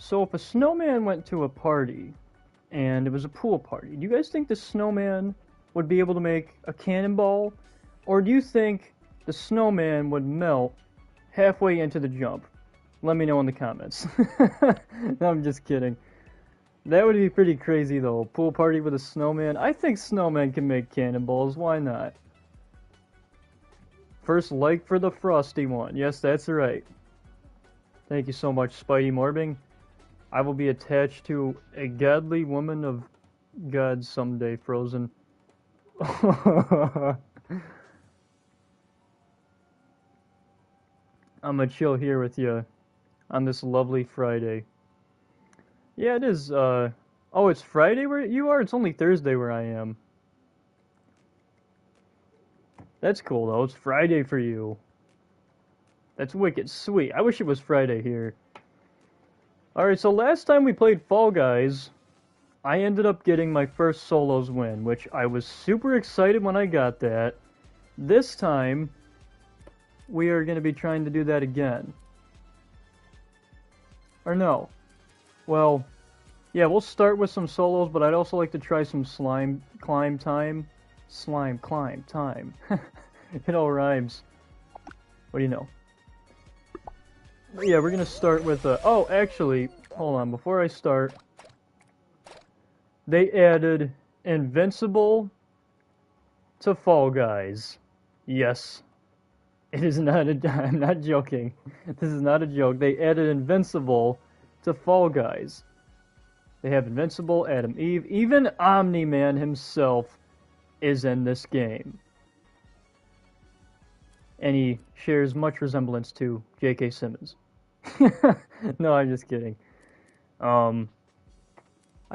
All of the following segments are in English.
So if a snowman went to a party, and it was a pool party, do you guys think the snowman would be able to make a cannonball? Or do you think the snowman would melt halfway into the jump? Let me know in the comments. No, I'm just kidding. That would be pretty crazy though. Pool party with a snowman. I think snowmen can make cannonballs. Why not? First like for the frosty one. Yes, that's right. Thank you so much, Spidey Morbing. I will be attached to a godly woman of God someday, Frozen. I'm gonna chill here with you on this lovely Friday. Yeah, it is, oh, it's Friday where you are? It's only Thursday where I am. That's cool, though. It's Friday for you. That's wicked sweet. I wish it was Friday here. Alright, so last time we played Fall Guys, I ended up getting my first solos win, which I was super excited when I got that. This time, we are going to be trying to do that again. Or no. Well, yeah, we'll start with some solos, but I'd also like to try some slime climb time. Slime climb time. It all rhymes. What do you know? But yeah, we're going to start with... oh, actually, hold on. Before I start, they added Invincible to Fall Guys. Yes. It is not a... I'm not joking. This is not a joke. They added Invincible to Fall Guys. They have Invincible, Adam Eve, even Omni-Man himself is in this game. And he shares much resemblance to J.K. Simmons. No, I'm just kidding. I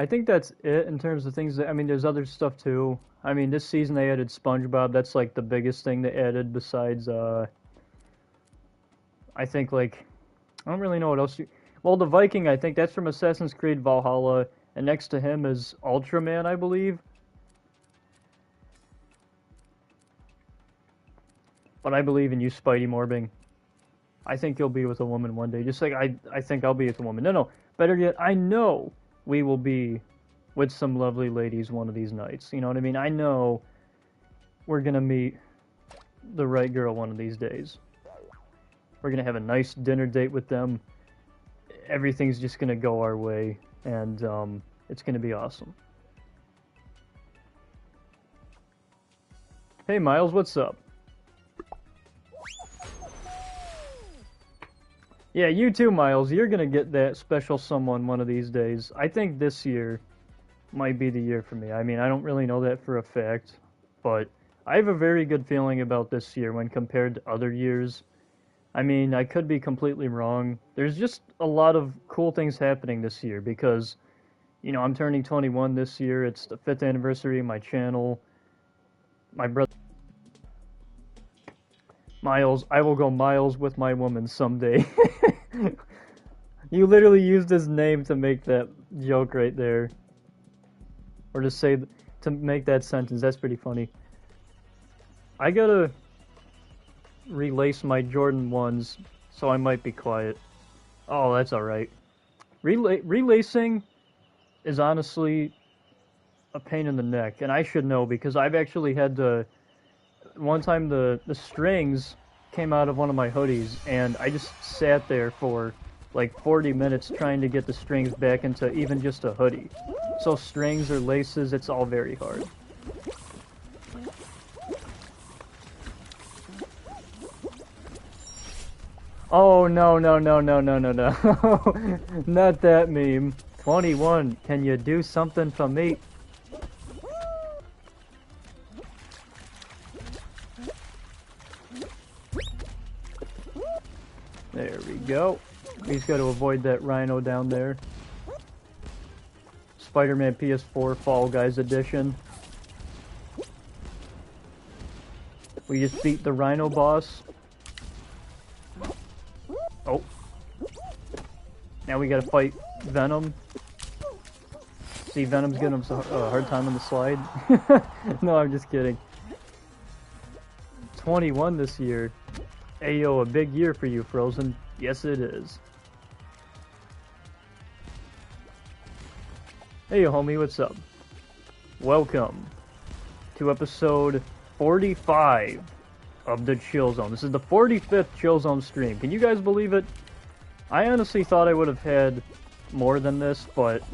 think that's it in terms of things that, I mean, there's other stuff too. I mean, this season they added SpongeBob. That's like the biggest thing they added besides, I think, like, I don't really know what else. Well, the Viking, I think that's from Assassin's Creed Valhalla, and next to him is Ultraman, I believe. But I believe in you, Spidey Morbing. I think you'll be with a woman one day. Just like I think I'll be with a woman. No, better yet, I know we will be with some lovely ladies one of these nights. You know what I mean? I know we're going to meet the right girl one of these days. We're going to have a nice dinner date with them. Everything's just going to go our way, and it's going to be awesome. Hey, Miles, what's up? Yeah, you too, Miles. You're going to get that special someone one of these days. I think this year might be the year for me. I mean, I don't really know that for a fact, but I have a very good feeling about this year when compared to other years. I mean, I could be completely wrong. There's just a lot of cool things happening this year because, you know, I'm turning 21 this year. It's the 5th anniversary of my channel. My brother... Miles, I will go miles with my woman someday. You literally used his name to make that joke right there. Or to make that sentence. That's pretty funny. I gotta relace my Jordan 1s, so I might be quiet. Oh, that's alright. Relacing is honestly a pain in the neck, and I should know because I've actually had to... One time the strings came out of one of my hoodies, and I just sat there for like 40 minutes trying to get the strings back into even just a hoodie. So strings or laces, it's all very hard. Oh, no. Not that meme. 21, can you do something for me? There we go. He's got to avoid that rhino down there. Spider-Man PS4 Fall Guys Edition. We just beat the rhino boss. Oh. Now we gotta fight Venom. See, Venom's giving him a hard time on the slide. No, I'm just kidding. 21 this year. Ayo, a big year for you, Frozen. Yes, it is. Hey homie, what's up? Welcome to episode 45 of the Chill Zone. This is the 45th Chill Zone stream. Can you guys believe it? I honestly thought I would have had more than this, but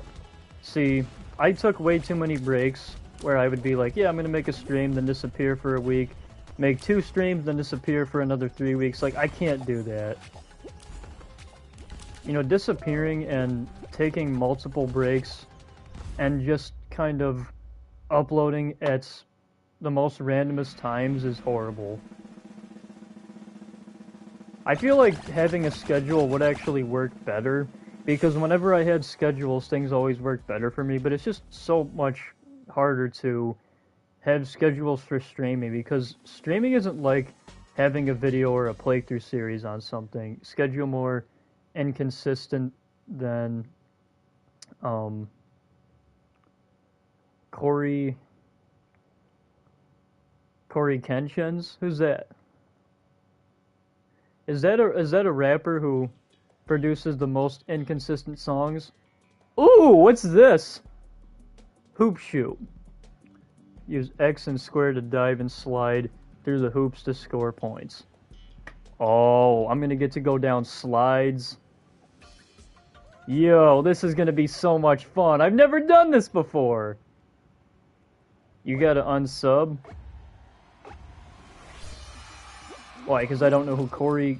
see, I took way too many breaks where I would be like, yeah, I'm gonna make a stream, then disappear for a week, make 2 streams, then disappear for another 3 weeks. Like, I can't do that. You know, disappearing and taking multiple breaks and just kind of uploading at the most randomest times is horrible. I feel like having a schedule would actually work better, because whenever I had schedules, things always worked better for me, but it's just so much harder to have schedules for streaming, because streaming isn't like having a video or a playthrough series on something. Schedule more inconsistent than Corey Kenshin's? Who's that? Is that a rapper who produces the most inconsistent songs? Ooh, what's this? Hoop shoot. Use X and square to dive and slide through the hoops to score points. Oh, I'm gonna get to go down slides. Yo, this is gonna be so much fun. I've never done this before. You gotta unsub. Why? Because I don't know who Corey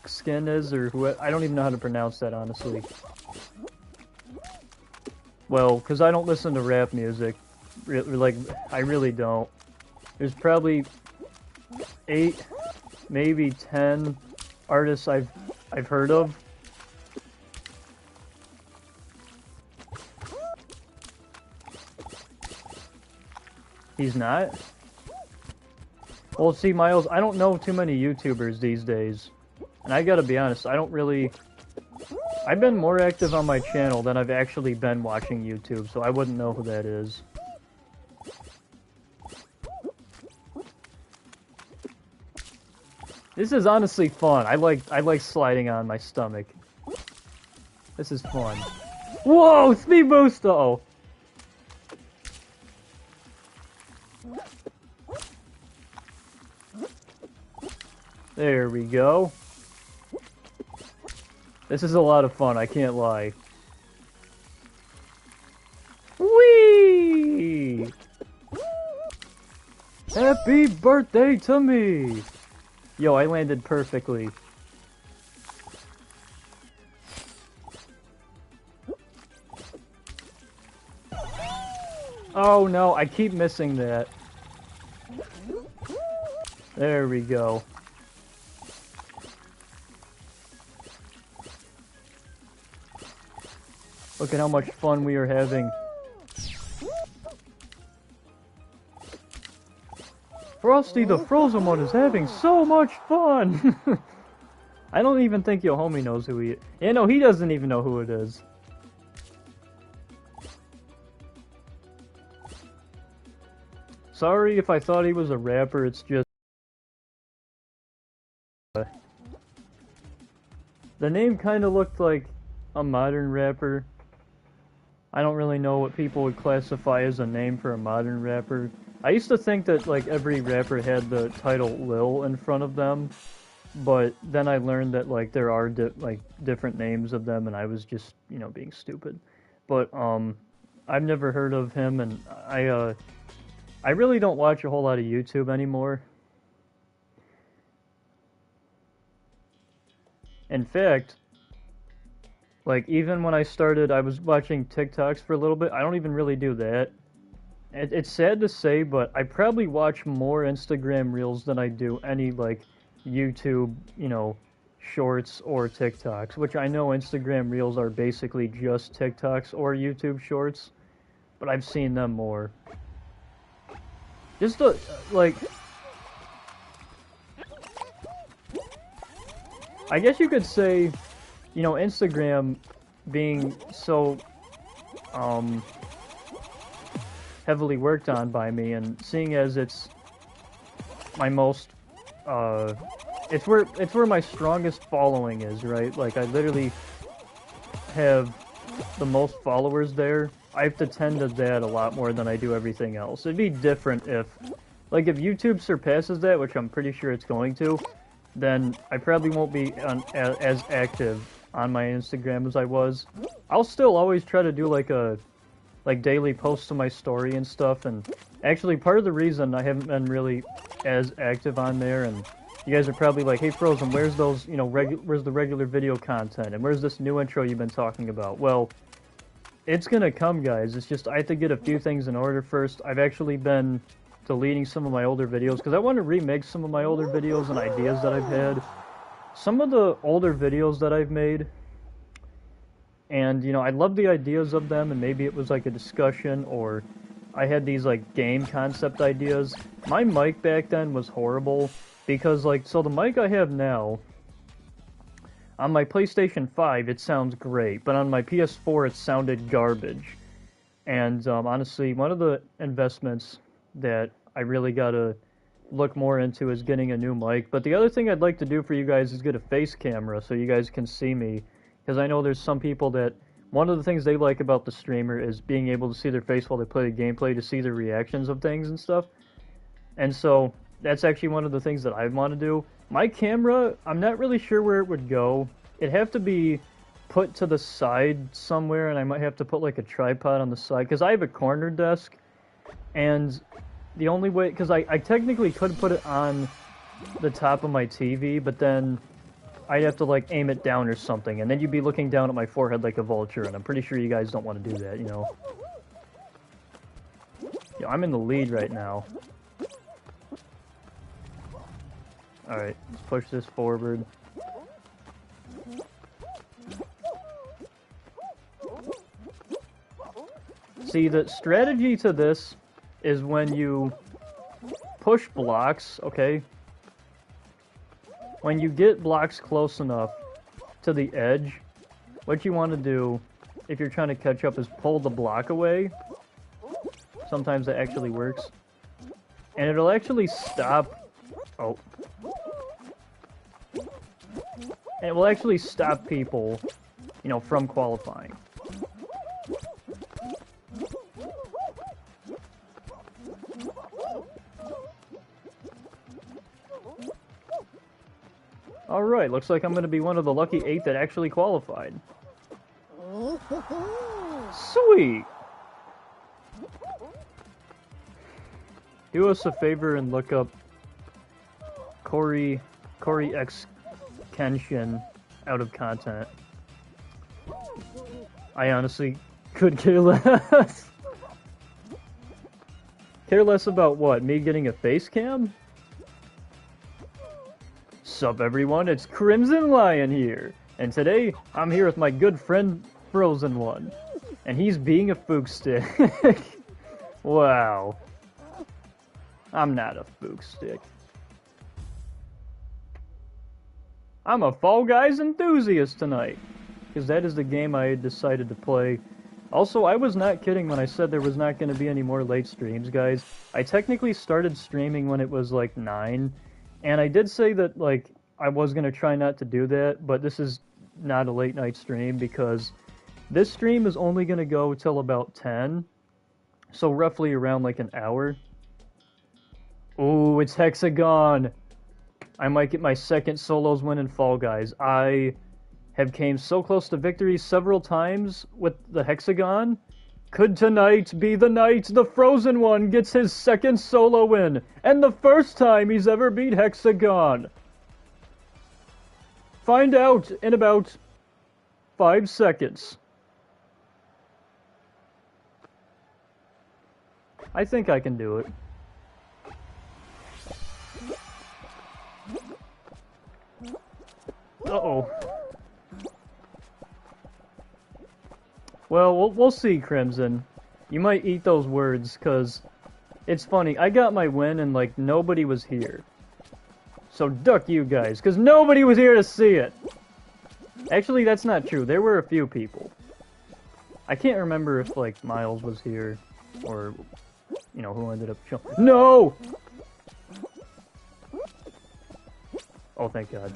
Skin is, or who. I don't even know how to pronounce that, honestly. Well, because I don't listen to rap music. Like, I really don't. There's probably 8, maybe 10 artists I've heard of. He's not? Well, see, Miles, I don't know too many YouTubers these days. And I gotta be honest, I don't really... I've been more active on my channel than I've actually been watching YouTube, so I wouldn't know who that is. This is honestly fun. I like sliding on my stomach. This is fun. Whoa! Speed boost though! There we go. This is a lot of fun, I can't lie. Whee! Happy birthday to me! Yo, I landed perfectly. Oh no, I keep missing that. There we go. Look at how much fun we are having. Frosty the Frozen One is having so much fun! I don't even think your homie knows who he is. Yeah, no, he doesn't even know who it is. Sorry if I thought he was a rapper, it's just... The name kinda looked like a modern rapper. I don't really know what people would classify as a name for a modern rapper. I used to think that, like, every rapper had the title Lil in front of them, but then I learned that, like, there are, different names of them, and I was just, you know, being stupid. But, I've never heard of him, and I really don't watch a whole lot of YouTube anymore. In fact, like, even when I started, I was watching TikToks for a little bit. I don't even really do that. It's sad to say, but I probably watch more Instagram Reels than I do any, like, YouTube, you know, Shorts or TikToks. Which I know Instagram Reels are basically just TikToks or YouTube Shorts. But I've seen them more. Just, like... I guess you could say... You know, Instagram being so, heavily worked on by me, and seeing as it's my most, it's where my strongest following is, right? Like, I literally have the most followers there, I have to tend to that a lot more than I do everything else. It'd be different if, like, if YouTube surpasses that, which I'm pretty sure it's going to, then I probably won't be as active on my Instagram as I was. I'll still always try to do like daily posts to my story and stuff, and actually part of the reason I haven't been really as active on there, and you guys are probably like, hey Frozen, where's those, you know, where's the regular video content, and where's this new intro you've been talking about? Well, it's gonna come, guys. It's just I have to get a few things in order first. I've actually been deleting some of my older videos because I want to remake some of my older videos and ideas that I've had. Some of the older videos that I've made, and, you know, I love the ideas of them, and maybe it was like a discussion, or I had these, like, game concept ideas. My mic back then was horrible, because, like, so the mic I have now, on my PlayStation 5, it sounds great, but on my PS4, it sounded garbage. And, honestly, one of the investments that I really gotta look more into is getting a new mic. But the other thing I'd like to do for you guys is get a face camera, so you guys can see me. Because I know there's some people that, one of the things they like about the streamer is being able to see their face while they play the gameplay, to see the reactions of things and stuff. And so, that's actually one of the things that I want to do. My camera, I'm not really sure where it would go. It'd have to be put to the side somewhere, and I might have to put like a tripod on the side, because I have a corner desk, and the only way, because I technically could put it on the top of my TV, but then I'd have to, like, aim it down or something, and then you'd be looking down at my forehead like a vulture, and I'm pretty sure you guys don't want to do that, you know? Yeah, I'm in the lead right now. Alright, let's push this forward. See, the strategy to this is when you push blocks, okay? When you get blocks close enough to the edge, what you want to do, if you're trying to catch up, is pull the block away. Sometimes that actually works. And it'll actually stop... Oh. And it will actually stop people, you know, from qualifying. Alright, looks like I'm going to be one of the lucky 8 that actually qualified. Sweet! Do us a favor and look up Corey X Kenshin out of content. I honestly could care less. Care less about what? Me getting a face cam? Sup everyone, it's Crimson Lion here, and today I'm here with my good friend Frozen One, and he's being a fook stick. Wow. I'm not a fook stick. I'm a Fall Guys enthusiast tonight, because that is the game I decided to play. Also, I was not kidding when I said there was not going to be any more late streams, guys. I technically started streaming when it was like 9, and I did say that, like, I was going to try not to do that, but this is not a late night stream because this stream is only going to go till about 10, so roughly around like an hour. Ooh, it's Hexagon! I might get my second solos win in Fall Guys. I have came so close to victory several times with the Hexagon. Could tonight be the night the Frozen One gets his second solo win, and the first time he's ever beat Hexagon? Find out in about 5 seconds. I think I can do it. Uh-oh. Well, we'll see, Crimson. You might eat those words, because it's funny. I got my win and, like, nobody was here. So duck you guys, because nobody was here to see it. Actually, that's not true. There were a few people. I can't remember if, like, Miles was here, or, you know, who ended up showing. No! Oh, thank God.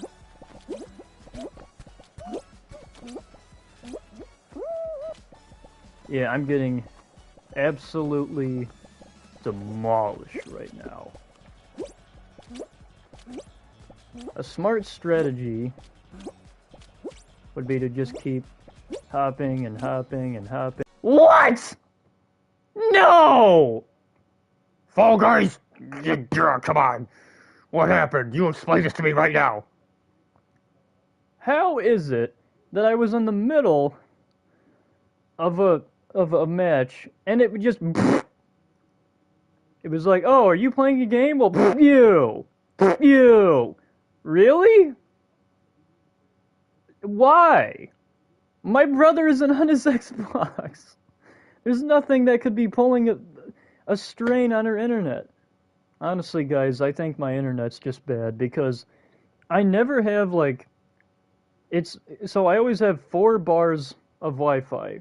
Yeah, I'm getting absolutely demolished right now. A smart strategy would be to just keep hopping and hopping and hopping. What? No! Fall Guys! Come on! What happened? You explain this to me right now! How is it that I was in the middle of a match and it would just it was like, oh, are you playing a game? Well, you really? Why? My brother isn't on his Xbox. There's nothing that could be pulling a strain on her internet. Honestly, guys, I think my internet's just bad because I never have like so I always have 4 bars of Wi-Fi,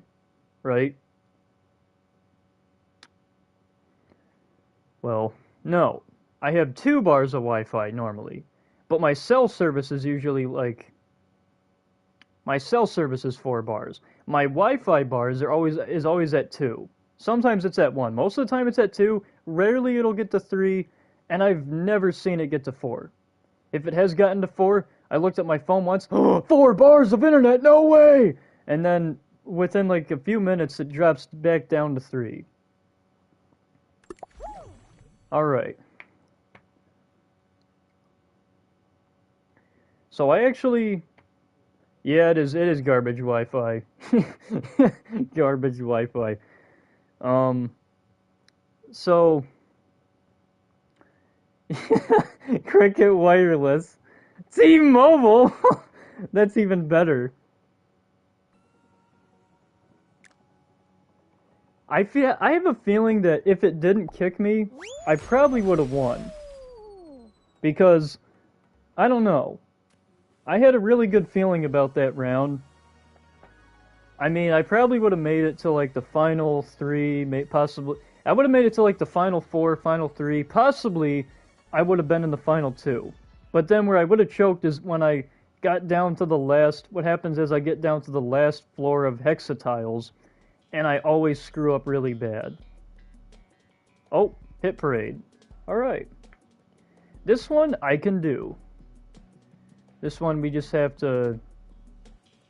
right? Well, no. I have 2 bars of Wi-Fi normally, but my cell service is usually like my cell service is 4 bars. My Wi-Fi bars is always at 2. Sometimes it's at 1. Most of the time it's at 2. Rarely it'll get to 3, and I've never seen it get to 4. If it has gotten to 4, I looked at my phone once. 4 bars of internet, no way! And then within like a few minutes, it drops back down to 3. All right. So I actually, yeah, it is garbage Wi-Fi. Garbage Wi-Fi. So Cricket Wireless, T-Mobile. That's even better. I have a feeling that if it didn't kick me, I probably would have won. Because I don't know. I had a really good feeling about that round. I mean, I probably would have made it to like the final 3, possibly. I would have made it to like the final 4, final 3. Possibly, I would have been in the final 2. But then where I would have choked is when I got down to the last. What happens is I get down to the last floor of hexatiles, and I always screw up really bad. Oh, hit parade. All right. This one I can do. This one we just have to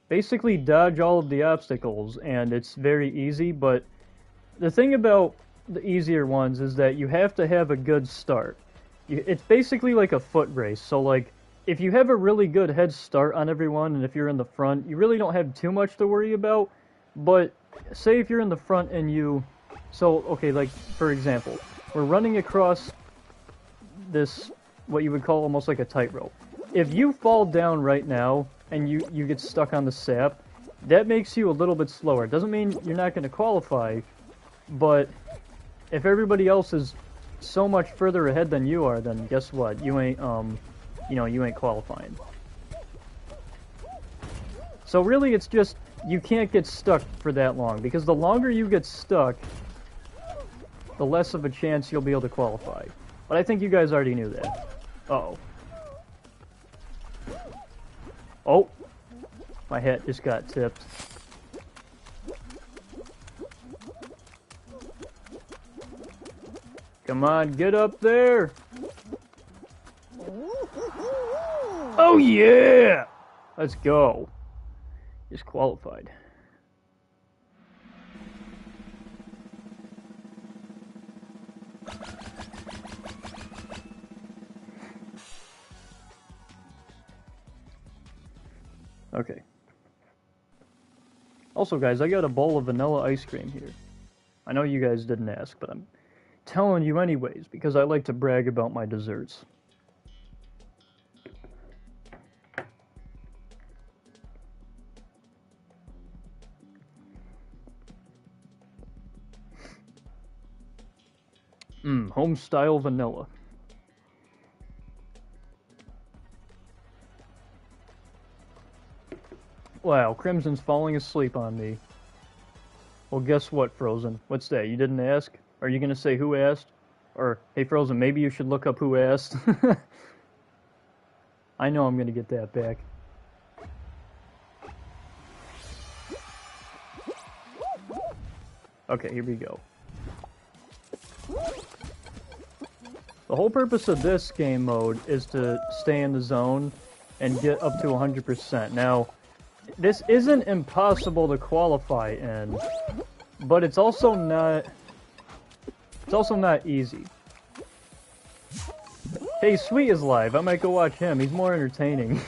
basically dodge all of the obstacles, and it's very easy, but the thing about the easier ones is that you have to have a good start. It's basically like a foot race, so like, if you have a really good head start on everyone, and if you're in the front, you really don't have too much to worry about, but say if you're in the front and okay, like, for example, we're running across this, what you would call almost like a tightrope. If you fall down right now, and you get stuck on the sap, that makes you a little bit slower. It doesn't mean you're not going to qualify, but if everybody else is so much further ahead than you are, then guess what? You ain't, you ain't qualifying. So really, it's just, you can't get stuck for that long, because the longer you get stuck, the less of a chance you'll be able to qualify. But I think you guys already knew that. Uh-oh. Oh! My hat just got tipped. Come on, get up there! Oh yeah! Let's go. Just qualified. Okay. Also, guys, I got a bowl of vanilla ice cream here. I know you guys didn't ask, but I'm telling you anyways, because I like to brag about my desserts. Home-style vanilla. Wow, Crimson's falling asleep on me. Well, guess what, Frozen? What's that? You didn't ask? Are you gonna say who asked? Or, hey, Frozen, maybe you should look up who asked? I know I'm gonna get that back. Okay, here we go. The whole purpose of this game mode is to stay in the zone and get up to 100%. Now, this isn't impossible to qualify in, but it's also not easy. Hey, Sweet is live. I might go watch him. He's more entertaining.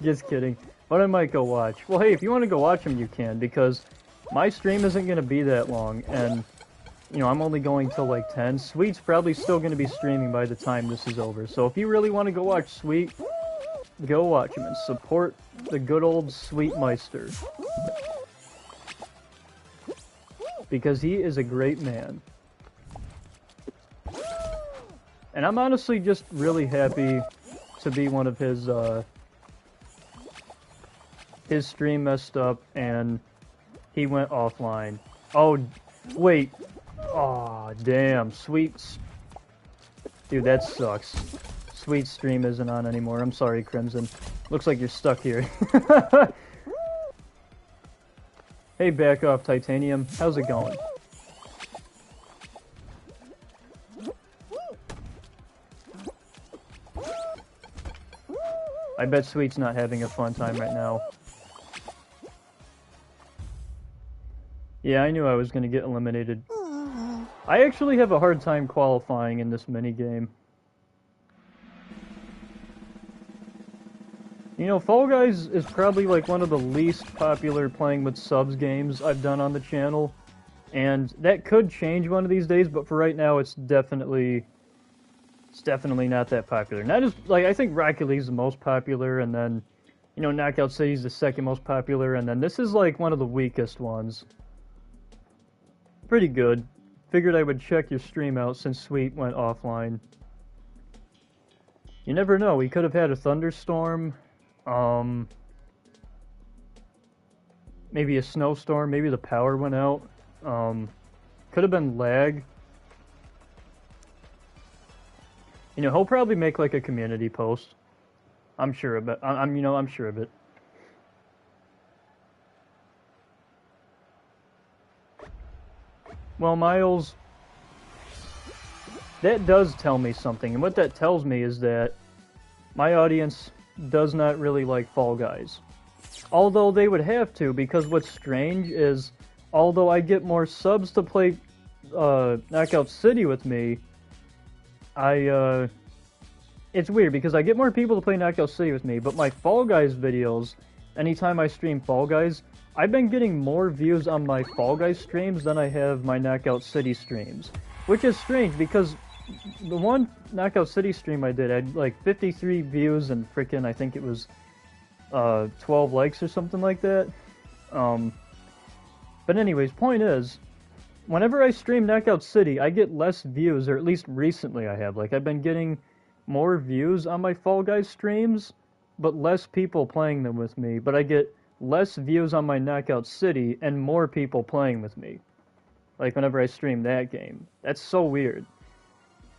Just kidding. But I might go watch. Well, hey, if you want to go watch him, you can, because my stream isn't going to be that long, and, you know, I'm only going till like 10. Sweet's probably still going to be streaming by the time this is over. So if you really want to go watch Sweet, go watch him and support the good old Sweet Meister. Because he is a great man. And I'm honestly just really happy to be one of his stream messed up and he went offline. Oh, wait. Aw, damn. Sweet's... Dude, that sucks. Sweet's stream isn't on anymore. I'm sorry, Crimson. Looks like you're stuck here. Hey, back off, Titanium. How's it going? I bet Sweet's not having a fun time right now. Yeah, I knew I was gonna get eliminated. I actually have a hard time qualifying in this minigame. You know, Fall Guys is probably like one of the least popular playing with subs games I've done on the channel. And that could change one of these days, but for right now it's definitely not that popular. Not as, like, I think Rocket League's the most popular, and then, you know, Knockout City's the second most popular, and then this is like one of the weakest ones. Pretty good. Figured I would check your stream out since Sweet went offline. You never know, we could have had a thunderstorm, maybe a snowstorm, maybe the power went out, could have been lag. You know, he'll probably make like a community post. I'm sure of it. I'm sure of it. Well, Miles, that does tell me something, and what that tells me is that my audience does not really like Fall Guys. Although they would have to, because what's strange is, although I get more subs to play Knockout City with me, it's weird because I get more people to play Knockout City with me, but my Fall Guys videos, anytime I stream Fall Guys, I've been getting more views on my Fall Guys streams than I have my Knockout City streams. Which is strange because the one Knockout City stream I did had like 53 views and frickin' I think it was 12 likes or something like that. But anyways, point is, whenever I stream Knockout City, I get less views, or at least recently I have. Like, I've been getting more views on my Fall Guys streams, but less people playing them with me. But I get less views on my Knockout City and more people playing with me. Like, whenever I stream that game. That's so weird.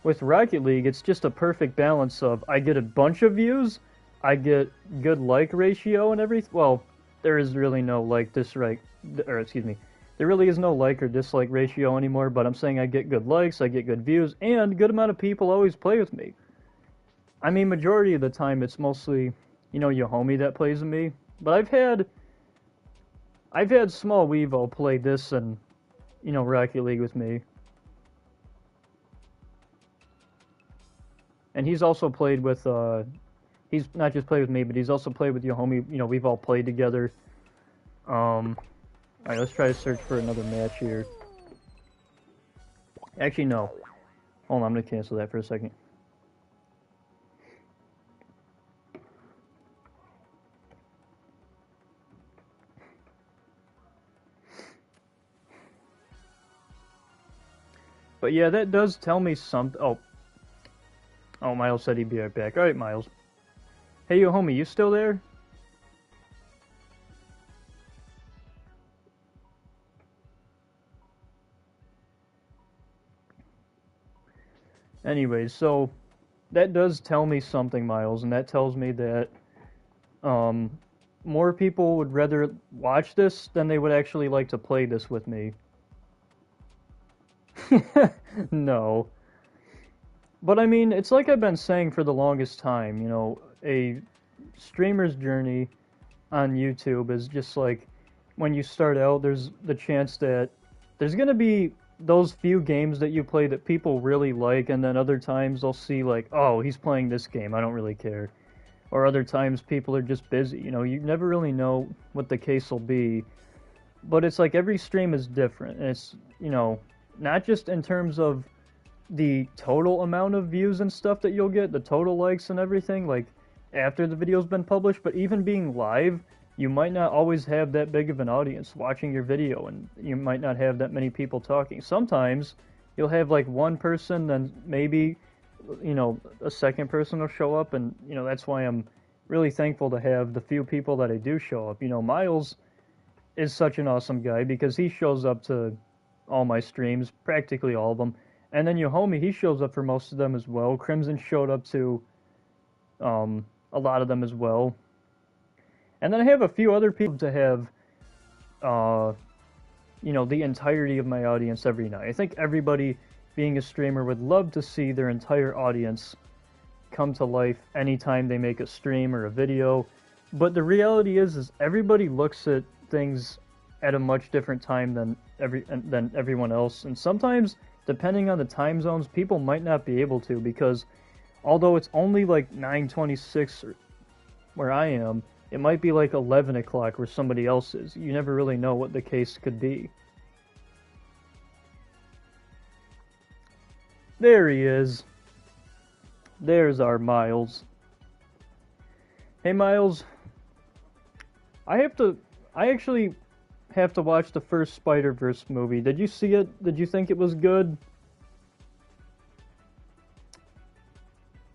With Rocket League, it's just a perfect balance of, I get a bunch of views, I get good like ratio and everything. Well, there is really no like, dislike, or excuse me, there really is no like or dislike ratio anymore, but I'm saying I get good likes, I get good views, and good amount of people always play with me. I mean, majority of the time it's mostly, you know, your homie that plays with me, but I've had Small Weevo play this and, you know, Rocket League with me. And he's also played with, he's not just played with me, but he's also played with your homie, you know, we've all played together. Alright, let's try to search for another match here. Actually, no. Hold on, I'm gonna cancel that for a second. But yeah, that does tell me something. Oh, Miles said he'd be right back. Alright, Miles. Hey, yo, homie, you still there? Anyways, so that does tell me something, Miles, and that tells me that more people would rather watch this than they would actually like to play this with me. No. But I mean, it's like I've been saying for the longest time, you know, a streamer's journey on YouTube is just like when you start out, there's the chance that there's going to be those few games that you play that people really like, and then other times they'll see, like, oh, he's playing this game, I don't really care. Or other times people are just busy. You know, you never really know what the case will be. But it's like every stream is different. And it's, you know, not just in terms of the total amount of views and stuff that you'll get, the total likes and everything, like after the video's been published, but even being live, you might not always have that big of an audience watching your video, and you might not have that many people talking. Sometimes you'll have like one person, then maybe, you know, a second person will show up, and, you know, that's why I'm really thankful to have the few people that I do show up. You know, Miles is such an awesome guy because he shows up to all my streams, practically all of them. And then Yohomi, he shows up for most of them as well. Crimson showed up to a lot of them as well. And then I have a few other people to have, you know, the entirety of my audience every night. I think everybody being a streamer would love to see their entire audience come to life anytime they make a stream or a video. But the reality is everybody looks at things at a much different time than everyone else. And sometimes, depending on the time zones, people might not be able to, because although it's only like 9:26 where I am, it might be like 11 o'clock where somebody else is. You never really know what the case could be. There he is. There's our Miles. Hey Miles, I actually have to watch the first Spider-Verse movie. Did you see it? Did you think it was good?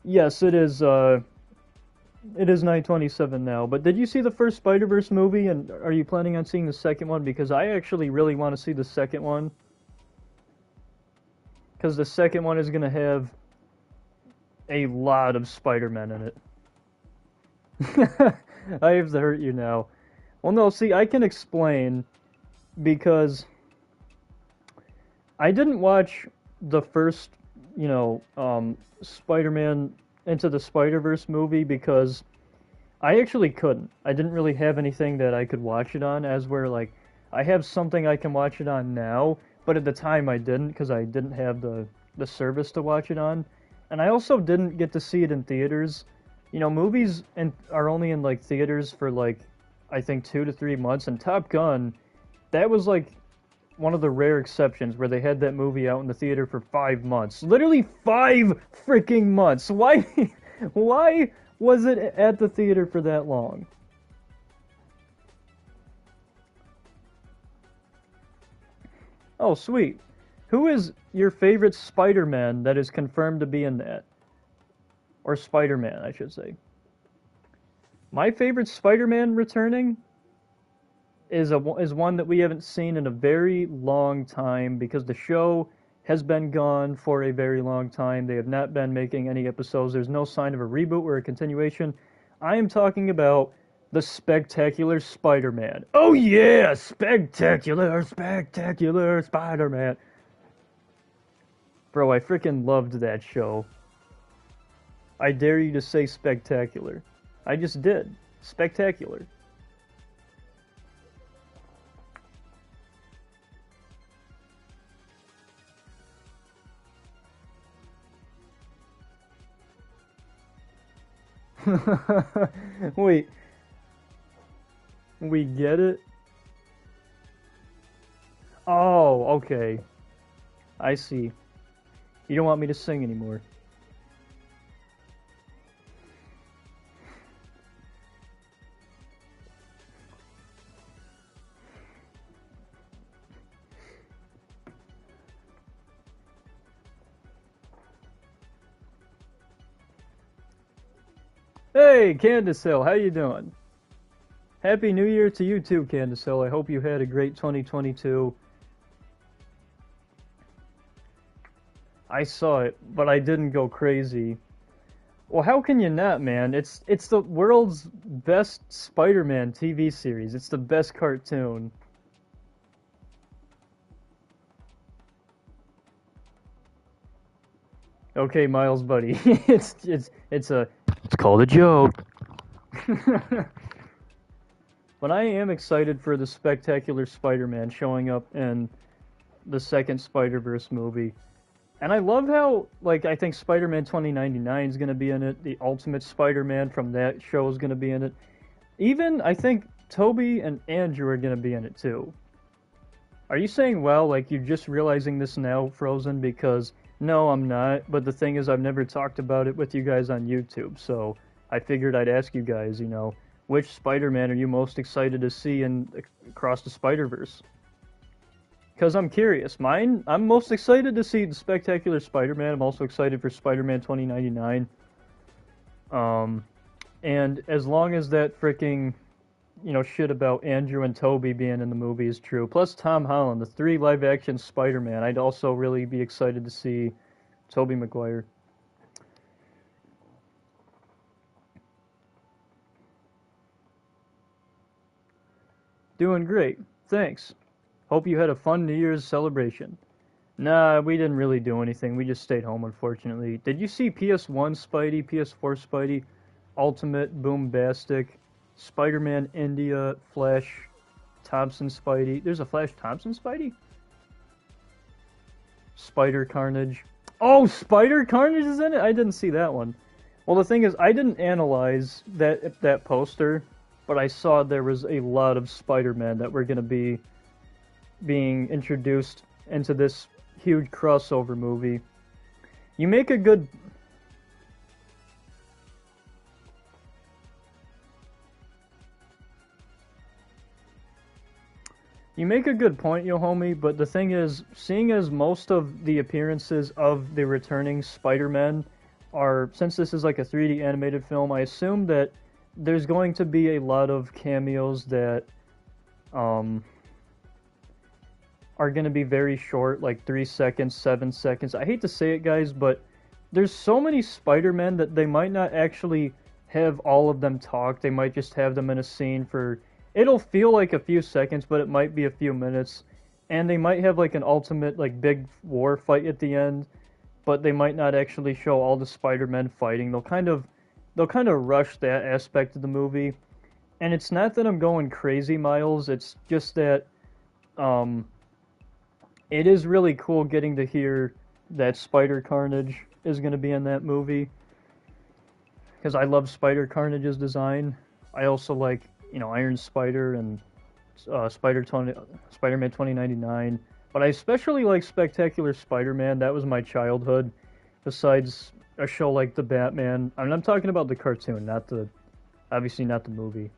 Yes, it is 9:27 now, but did you see the first Spider-Verse movie, and are you planning on seeing the second one? Because I actually really want to see the second one. Because the second one is going to have a lot of Spider-Man in it. I have to hurt you now. Well, no, see, I can explain, because I didn't watch the first, you know, Spider-Man Into the Spider-Verse movie because I actually couldn't. I didn't really have anything that I could watch it on, as where, like, I have something I can watch it on now, but at the time I didn't, because I didn't have the service to watch it on. And I also didn't get to see it in theaters. You know, movies are only in, like, theaters for, like, I think 2 to 3 months, and Top Gun, that was, like, one of the rare exceptions where they had that movie out in the theater for 5 months. Literally 5 freaking months! Why was it at the theater for that long? Oh, sweet. Who is your favorite Spider-Man that is confirmed to be in that? Or Spider-Man, I should say. My favorite Spider-Man returning is one that we haven't seen in a very long time, because the show has been gone for a very long time. They have not been making any episodes. There's no sign of a reboot or a continuation. I am talking about the Spectacular Spider-Man. Oh yeah! Spectacular Spider-Man. Bro, I freaking loved that show. I dare you to say spectacular. I just did. Spectacular. Wait. We get it? Oh, okay. I see. You don't want me to sing anymore. Hey, Candace Hill, how you doing? Happy New Year to you too, Candace Hill. I hope you had a great 2022. I saw it, but I didn't go crazy. Well, how can you not, man? It's the world's best Spider-Man TV series. It's the best cartoon. Okay, Miles, buddy. It's called a joke. But I am excited for the spectacular Spider-Man showing up in the second Spider-Verse movie. And I love how, like, I think Spider-Man 2099 is going to be in it. The Ultimate Spider-Man from that show is going to be in it. Even, I think, Toby and Andrew are going to be in it, too. Are you saying, well, like, you're just realizing this now, Frozen? Because, no, I'm not. But the thing is, I've never talked about it with you guys on YouTube. So I figured I'd ask you guys, which Spider-Man are you most excited to see across the Spider-Verse? Because I'm curious. I'm most excited to see the Spectacular Spider-Man. I'm also excited for Spider-Man 2099. And as long as that freaking, shit about Andrew and Toby being in the movie is true, plus Tom Holland, the 3 live-action Spider-Man, I'd also really be excited to see Tobey Maguire. Doing great. Thanks. Hope you had a fun New Year's celebration. Nah, we didn't really do anything. We just stayed home, unfortunately. Did you see PS1 Spidey, PS4 Spidey, Ultimate Boombastic, Spider-Man India, Flash Thompson Spidey? There's a Flash Thompson Spidey? Spider Carnage. Oh, Spider Carnage is in it? I didn't see that one. Well, the thing is, I didn't analyze that poster, but I saw there was a lot of Spider-Man that were going to be being introduced into this huge crossover movie. You make a good point, yo homie, but the thing is, seeing as most of the appearances of the returning Spider-Man are, since this is like a 3D animated film, I assume that there's going to be a lot of cameos that are going to be very short, like 3 seconds, 7 seconds. I hate to say it, guys, but there's so many Spider-Men that they might not actually have all of them talk. They might just have them in a scene for... It'll feel like a few seconds, but it might be a few minutes. And they might have like an ultimate, like, big war fight at the end, but they might not actually show all the Spider-Men fighting. They'll kind of rush that aspect of the movie. And it's not that I'm going crazy, Miles. It's just that it is really cool getting to hear that Spider Carnage is going to be in that movie. Because I love Spider Carnage's design. I also like, Iron Spider and Spider-Man 2099. But I especially like Spectacular Spider-Man. That was my childhood. Besides a show like The Batman. I mean, I'm talking about the cartoon, obviously not the movie.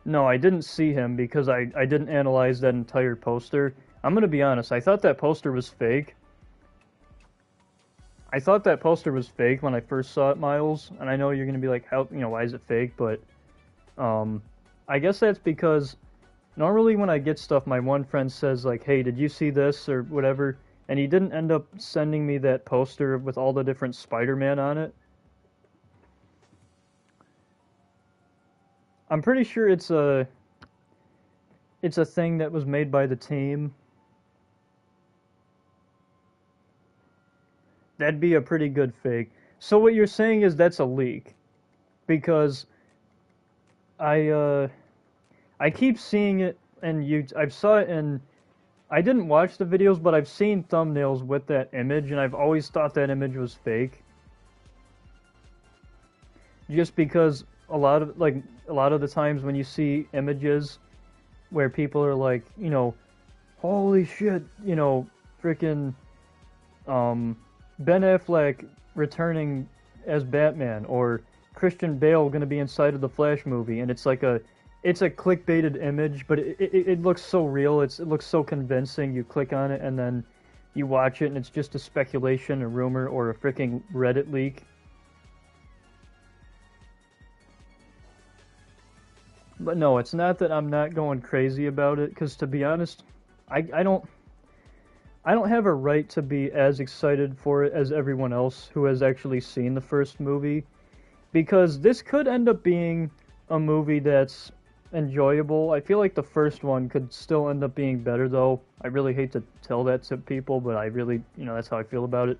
No, I didn't see him because I didn't analyze that entire poster. I'm going to be honest, I thought that poster was fake. I thought that poster was fake when I first saw it, Miles, and I know you're going to be like, how, why is it fake? But I guess that's because normally when I get stuff, my one friend says like, hey, did you see this or whatever? And he didn't end up sending me that poster with all the different Spider-Man on it. I'm pretty sure it's a thing that was made by the team. That'd be a pretty good fake. So what you're saying is that's a leak, because I keep seeing it, and I saw it, and I didn't watch the videos, but I've seen thumbnails with that image, and I've always thought that image was fake. Just because a lot of the times when you see images where people are like, holy shit, freaking Ben Affleck returning as Batman, or Christian Bale going to be inside of the Flash movie, and it's a clickbaited image, but it looks so real, it looks so convincing. You click on it and then you watch it, and it's just a speculation, a rumor, or a freaking Reddit leak. But no, it's not that I'm not going crazy about it, because to be honest, I don't have a right to be as excited for it as everyone else who has actually seen the first movie, because this could end up being a movie that's enjoyable. I feel like the first one could still end up being better, though. I really hate to tell that to people, but I really, that's how I feel about it.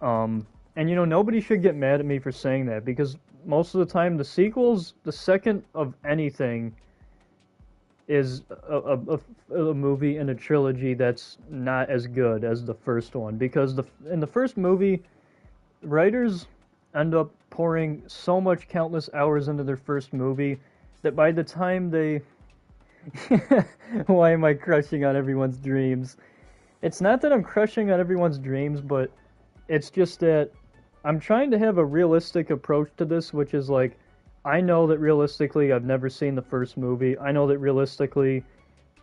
And you know, nobody should get mad at me for saying that because most of the time the sequels, the second of anything, is a movie in a trilogy that's not as good as the first one because in the first movie, writers end up pouring so much countless hours into their first movie that by the time they why am I crushing on everyone's dreams? It's not that I'm crushing on everyone's dreams, but it's just that I'm trying to have a realistic approach to this, which is like, I know that realistically I've never seen the first movie. I know that realistically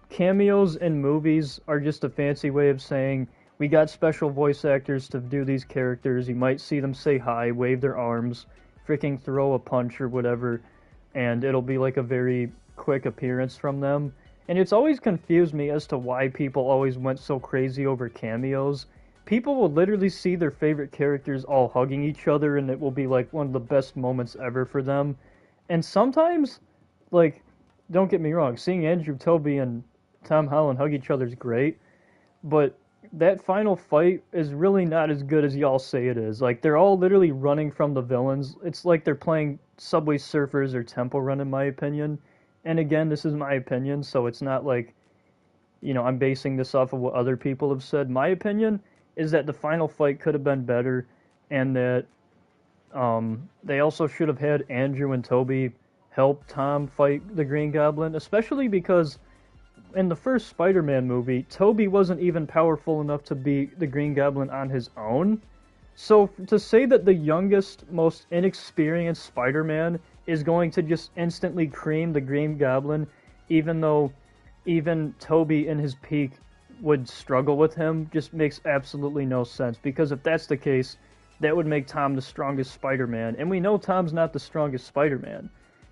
cameos in movies are just a fancy way of saying we got special voice actors to do these characters. You might see them say hi, wave their arms, freaking throw a punch or whatever, and it'll be like a very quick appearance from them. And it's always confused me as to why people always went so crazy over cameos. People will literally see their favorite characters all hugging each other, and it will be like one of the best moments ever for them. And sometimes, like, don't get me wrong, seeing Andrew Toby and Tom Holland hug each other is great, but that final fight is really not as good as y'all say it is. Like, they're all literally running from the villains. It's like they're playing Subway Surfers or Temple Run, in my opinion. And again, this is my opinion, so it's not like, you know, I'm basing this off of what other people have said. My opinion is that the final fight could have been better, and that they also should have had Andrew and Toby help Tom fight the Green Goblin, especially because in the first Spider-Man movie, Toby wasn't even powerful enough to beat the Green Goblin on his own. So to say that the youngest, most inexperienced Spider-Man is going to just instantly cream the Green Goblin, even though even Toby in his peak would struggle with him, just makes absolutely no sense. Because if that's the case, that would make Tom the strongest Spider-Man. And we know Tom's not the strongest Spider-Man.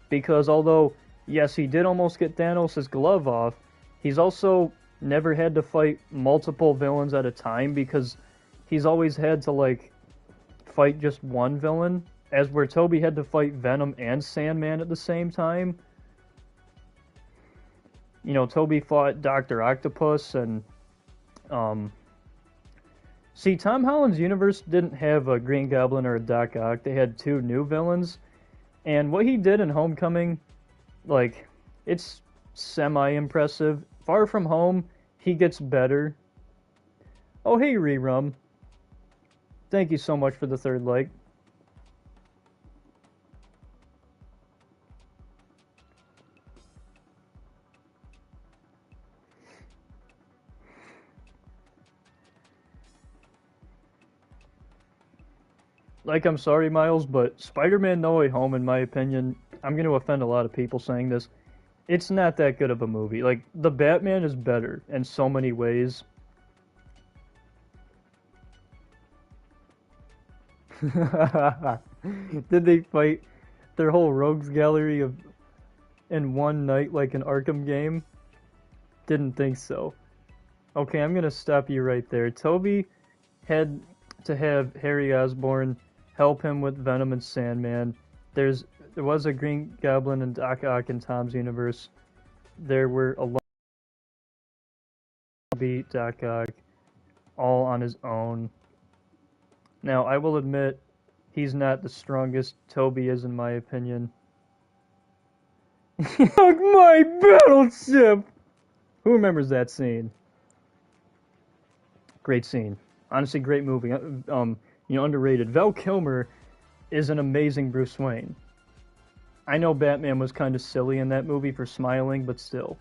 Because although, yes, he did almost get Thanos' glove off, he's also never had to fight multiple villains at a time because he's always had to, like, fight just one villain. As where Toby had to fight Venom and Sandman at the same time. You know, Toby fought Dr. Octopus and, see, Tom Holland's universe didn't have a Green Goblin or a Doc Ock. They had two new villains. And what he did in Homecoming, like, it's semi-impressive. Far From Home, he gets better. Oh, hey, Rerum. Thank you so much for the third like. Like, I'm sorry, Miles, but Spider-Man No Way Home, in my opinion, I'm going to offend a lot of people saying this, it's not that good of a movie. Like, the Batman is better in so many ways. Did they fight their whole rogues gallery of in one night like an Arkham game? Didn't think so. Okay, I'm going to stop you right there. Toby had to have Harry Osborn help him with Venom and Sandman. There was a Green Goblin and Doc Ock in Tom's universe. There were a lot of beat Doc Ock all on his own. Now, I will admit, he's not the strongest. Toby is, in my opinion. Hug my battleship! Who remembers that scene? Great scene. Honestly, great movie. You know, underrated. Val Kilmer is an amazing Bruce Wayne. I know Batman was kind of silly in that movie for smiling, but still.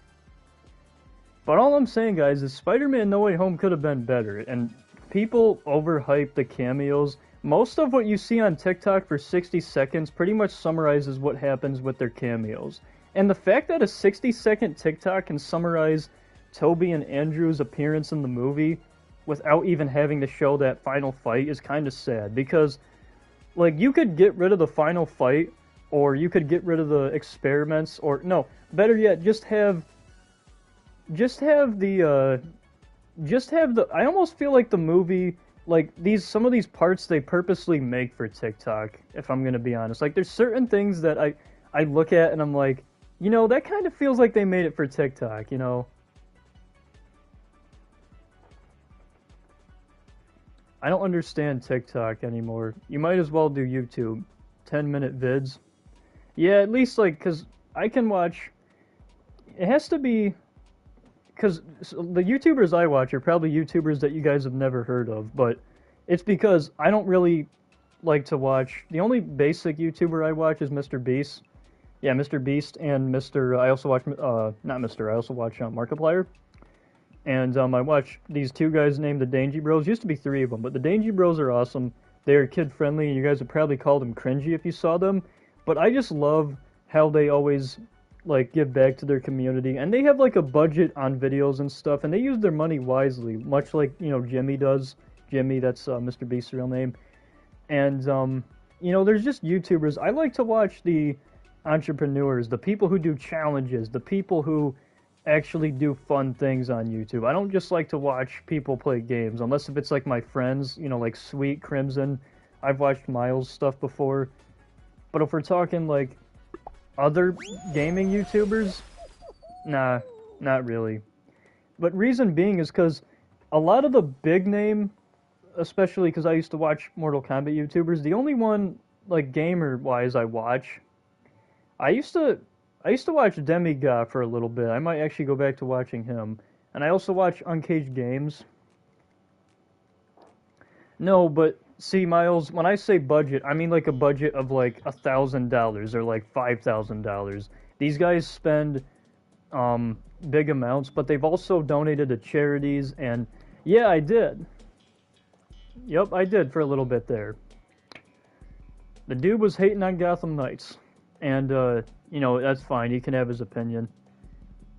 But all I'm saying, guys, is Spider-Man No Way Home could have been better, and people overhype the cameos. Most of what you see on TikTok for 60 seconds pretty much summarizes what happens with their cameos. And the fact that a 60-second TikTok can summarize Toby and Andrew's appearance in the movie without even having to show that final fight is kind of sad, because, like, you could get rid of the final fight, or you could get rid of the experiments, or, no, better yet, just have the, I almost feel like the movie, like, some of these parts they purposely make for TikTok, if I'm gonna be honest. Like, there's certain things that I look at and I'm like, you know, that kind of feels like they made it for TikTok, you know? I don't understand TikTok anymore. You might as well do YouTube. 10-minute vids. Yeah, at least, like, because I can watch... It has to be... Because the YouTubers I watch are probably YouTubers that you guys have never heard of, but it's because I don't really like to watch... The only basic YouTuber I watch is Mr. Beast. Yeah, Mr. Beast and Mr. I also watch... not Mr. I also watch Markiplier. And I watch these two guys named the Dangy Bros. Used to be three of them, but the Dangy Bros are awesome. They're kid-friendly, and you guys would probably call them cringy if you saw them. But I just love how they always, like, give back to their community. And they have, like, a budget on videos and stuff, and they use their money wisely, much like, you know, Jimmy does. Jimmy, that's Mr. Beast's real name. And, you know, there's just YouTubers. I like to watch the entrepreneurs, the people who do challenges, the people who actually do fun things on YouTube. I don't just like to watch people play games, unless if it's like my friends, you know, like Sweet Crimson. I've watched Miles stuff before. But if we're talking like other gaming YouTubers, nah, not really. But reason being is because a lot of the big name, especially because I used to watch Mortal Kombat YouTubers, the only one like gamer-wise I watch, I used to watch Demigod for a little bit. I might actually go back to watching him. And I also watch Uncaged Games. No, but see, Miles, when I say budget, I mean like a budget of like $1,000 or like $5,000. These guys spend big amounts, but they've also donated to charities, and yeah, I did. Yep, I did for a little bit there. The dude was hating on Gotham Knights, and you know, that's fine, he can have his opinion.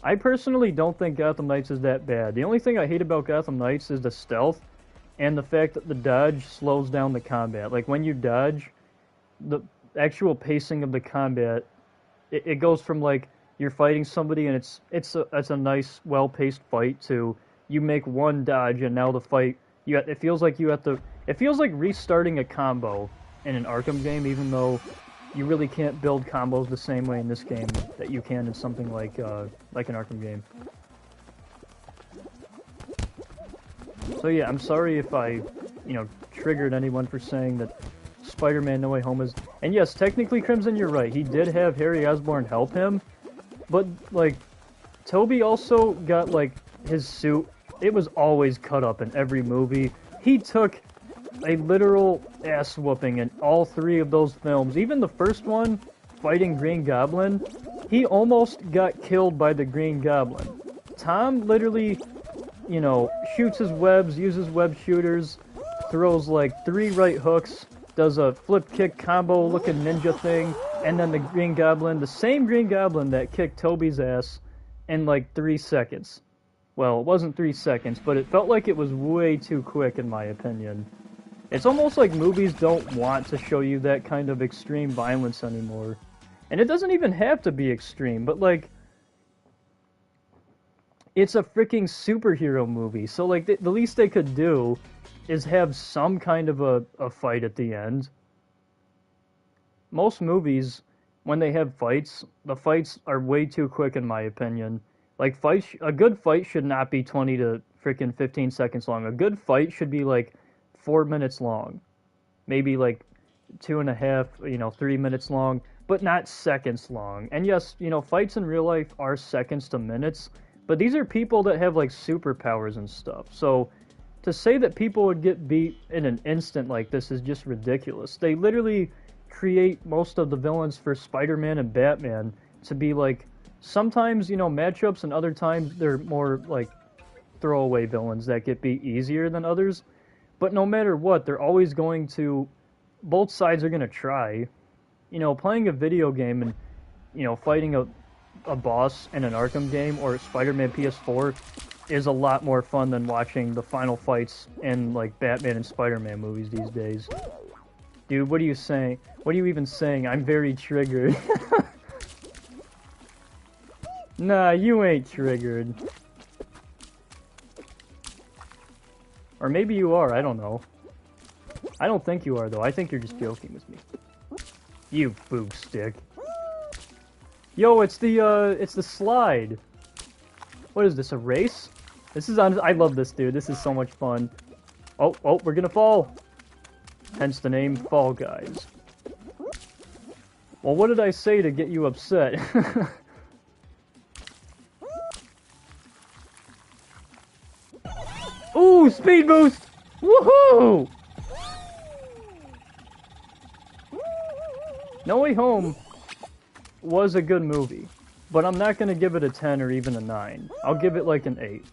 I personally don't think Gotham Knights is that bad. The only thing I hate about Gotham Knights is the stealth, and the fact that the dodge slows down the combat. Like, when you dodge, the actual pacing of the combat, it goes from, like, you're fighting somebody and it's a nice, well-paced fight to you make one dodge and now the fight, it feels like restarting a combo in an Arkham game, even though you really can't build combos the same way in this game that you can in something like an Arkham game. So yeah, I'm sorry if I, you know, triggered anyone for saying that Spider-Man No Way Home is... And yes, technically, Crimson, you're right. He did have Harry Osborn help him. But, like, Toby also got, like, his suit. It was always cut up in every movie. He took a literal ass-whooping in all three of those films. Even the first one, fighting Green Goblin, he almost got killed by the Green Goblin. Tom literally... you know, shoots his webs, uses web shooters, throws like 3 right hooks, does a flip kick combo looking ninja thing, and then the Green Goblin, the same Green Goblin that kicked Toby's ass in like 3 seconds. Well, it wasn't 3 seconds, but it felt like it was way too quick in my opinion. It's almost like movies don't want to show you that kind of extreme violence anymore. And it doesn't even have to be extreme, but like, it's a freaking superhero movie, so like the least they could do is have some kind of a fight at the end. Most movies, when they have fights, the fights are way too quick in my opinion. Like a good fight should not be 20 to freaking 15 seconds long. A good fight should be like 4 minutes long. Maybe like 2.5, 3 minutes long, but not seconds long. And yes, you know, fights in real life are seconds to minutes, but these are people that have, like, superpowers and stuff. So, to say that people would get beat in an instant like this is just ridiculous. They literally create most of the villains for Spider-Man and Batman to be, like, sometimes, you know, matchups, and other times they're more, like, throwaway villains that get beat easier than others. But no matter what, they're always going to... Both sides are going to try. You know, playing a video game and, you know, fighting a boss in an Arkham game or Spider-Man PS4 is a lot more fun than watching the final fights in, like, Batman and Spider-Man movies these days. Dude, what are you saying? What are you even saying? I'm very triggered. Nah, you ain't triggered. Or maybe you are, I don't know. I don't think you are, though. I think you're just joking with me. You boob stick. Yo, it's the slide. What is this, a race? This is I love this, dude. This is so much fun. Oh, we're gonna fall! Hence the name Fall Guys. Well, what did I say to get you upset? Ooh, speed boost! Woohoo! No Way Home was a good movie, but I'm not gonna give it a 10 or even a 9. I'll give it like an 8.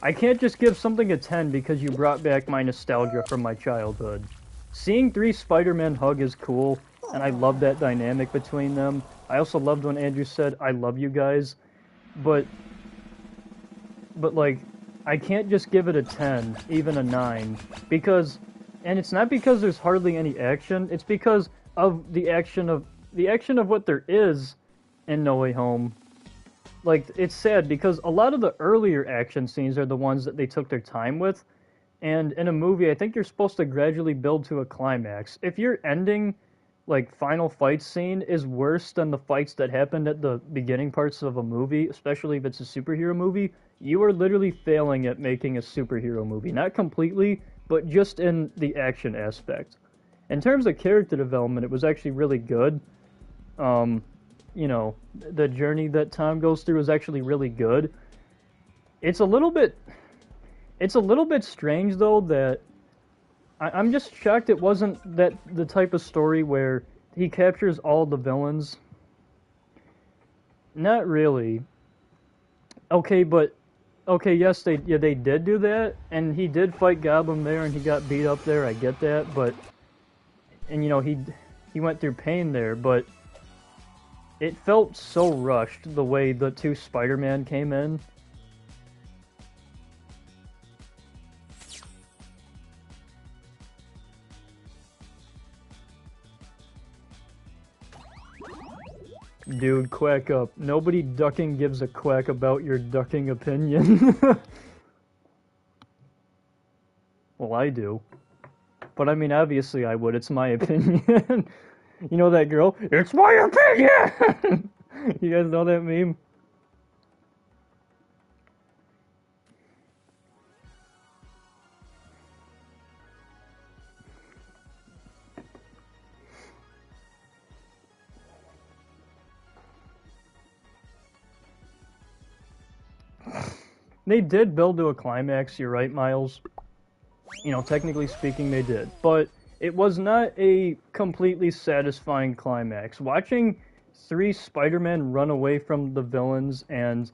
I can't just give something a 10 because you brought back my nostalgia from my childhood. Seeing 3 Spider-Man hug is cool, and I love that dynamic between them. I also loved when Andrew said, "I love you guys," but like, I can't just give it a 10, even a 9, because, and it's not because there's hardly any action, it's because of the action of what there is in No Way Home. Like, it's sad because a lot of the earlier action scenes are the ones that they took their time with, and in a movie, I think you're supposed to gradually build to a climax. If your ending, like, final fight scene is worse than the fights that happened at the beginning parts of a movie, especially if it's a superhero movie, you are literally failing at making a superhero movie. Not completely, but just in the action aspect. In terms of character development, it was actually really good. You know, the journey that Tom goes through is actually really good. It's a little bit strange, though, that I'm just shocked it wasn't that the type of story where he captures all the villains. Not really. Okay, yes, they did do that, and he did fight Goblin there, and he got beat up there. I get that, but, and you know, he went through pain there, but it felt so rushed the way the 2 Spider-Man came in. Dude, quack up. Nobody ducking gives a quack about your ducking opinion. Well, I do. But I mean, obviously I would. It's my opinion. You know that girl? It's my opinion! You guys know that meme? They did build to a climax, you're right, Miles. You know, technically speaking, they did. But it was not a completely satisfying climax. Watching 3 Spider-Men run away from the villains, and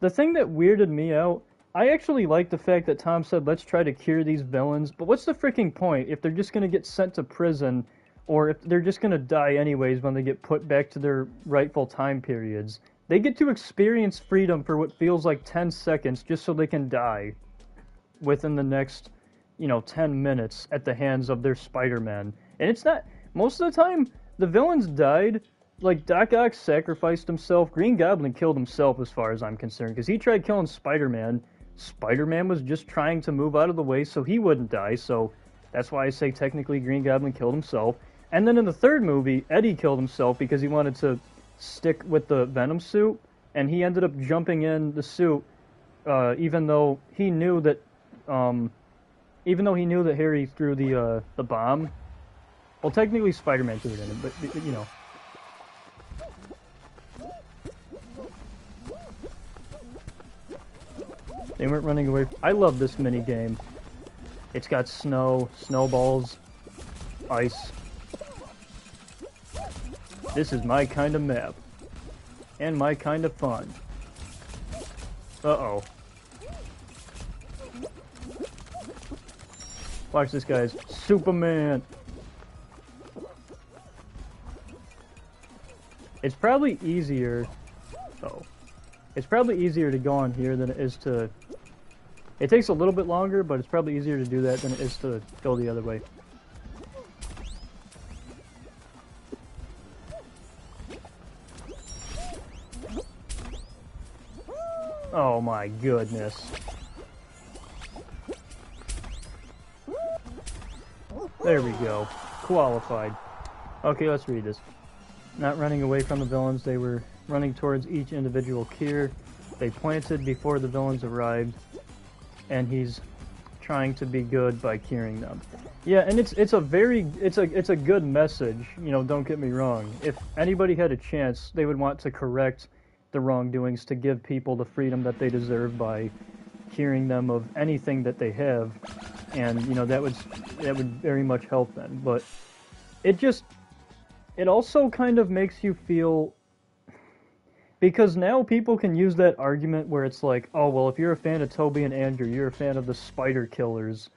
the thing that weirded me out, I actually like the fact that Tom said, let's try to cure these villains, but what's the freaking point if they're just gonna get sent to prison, or if they're just gonna die anyways when they get put back to their rightful time periods? They get to experience freedom for what feels like 10 seconds just so they can die within the next, 10 minutes at the hands of their Spider-Man. And it's not, most of the time, the villains died, like Doc Ock sacrificed himself, Green Goblin killed himself as far as I'm concerned, because he tried killing Spider-Man. Spider-Man was just trying to move out of the way so he wouldn't die, so that's why I say technically Green Goblin killed himself. And then in the third movie, Eddie killed himself because he wanted to stick with the Venom suit, and he ended up jumping in the suit, even though he knew that Harry threw the bomb. Well, technically Spider-Man threw it in him, but you know. They weren't running away. I love this mini game. It's got snow, snowballs, ice. This is my kind of map. And my kind of fun. Uh-oh. Watch this, guys. Superman! It's probably easier... Oh. It's probably easier to go on here than it is to... It takes a little bit longer, but it's probably easier to do that than it is to go the other way. Oh my goodness. There we go. Qualified. Okay, let's read this. Not running away from the villains, they were running towards each individual cure they planted before the villains arrived. and he's trying to be good by curing them. Yeah, and it's a good message, you know, don't get me wrong. If anybody had a chance, they would want to correct the wrongdoings to give people the freedom that they deserve by curing them of anything that they have, and you know that would very much help them. But it also kind of makes you feel, because now people can use that argument where it's like, oh well, if you're a fan of Toby and Andrew, you're a fan of the Spider Killers.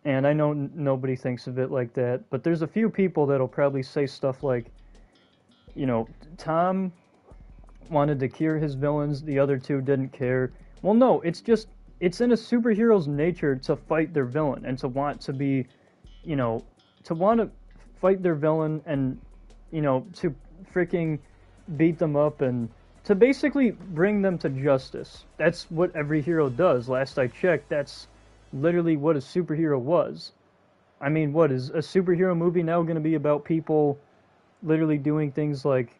And I know nobody thinks of it like that, but there's a few people that'll probably say stuff like, you know, Tom wanted to cure his villains, the other two didn't care. Well, no, it's in a superhero's nature to fight their villain and to want to be, you know, to want to fight their villain and, you know, to freaking beat them up and to basically bring them to justice. That's what every hero does. Last I checked, that's literally what a superhero was. I mean, what is a superhero movie now going to be about people literally doing things like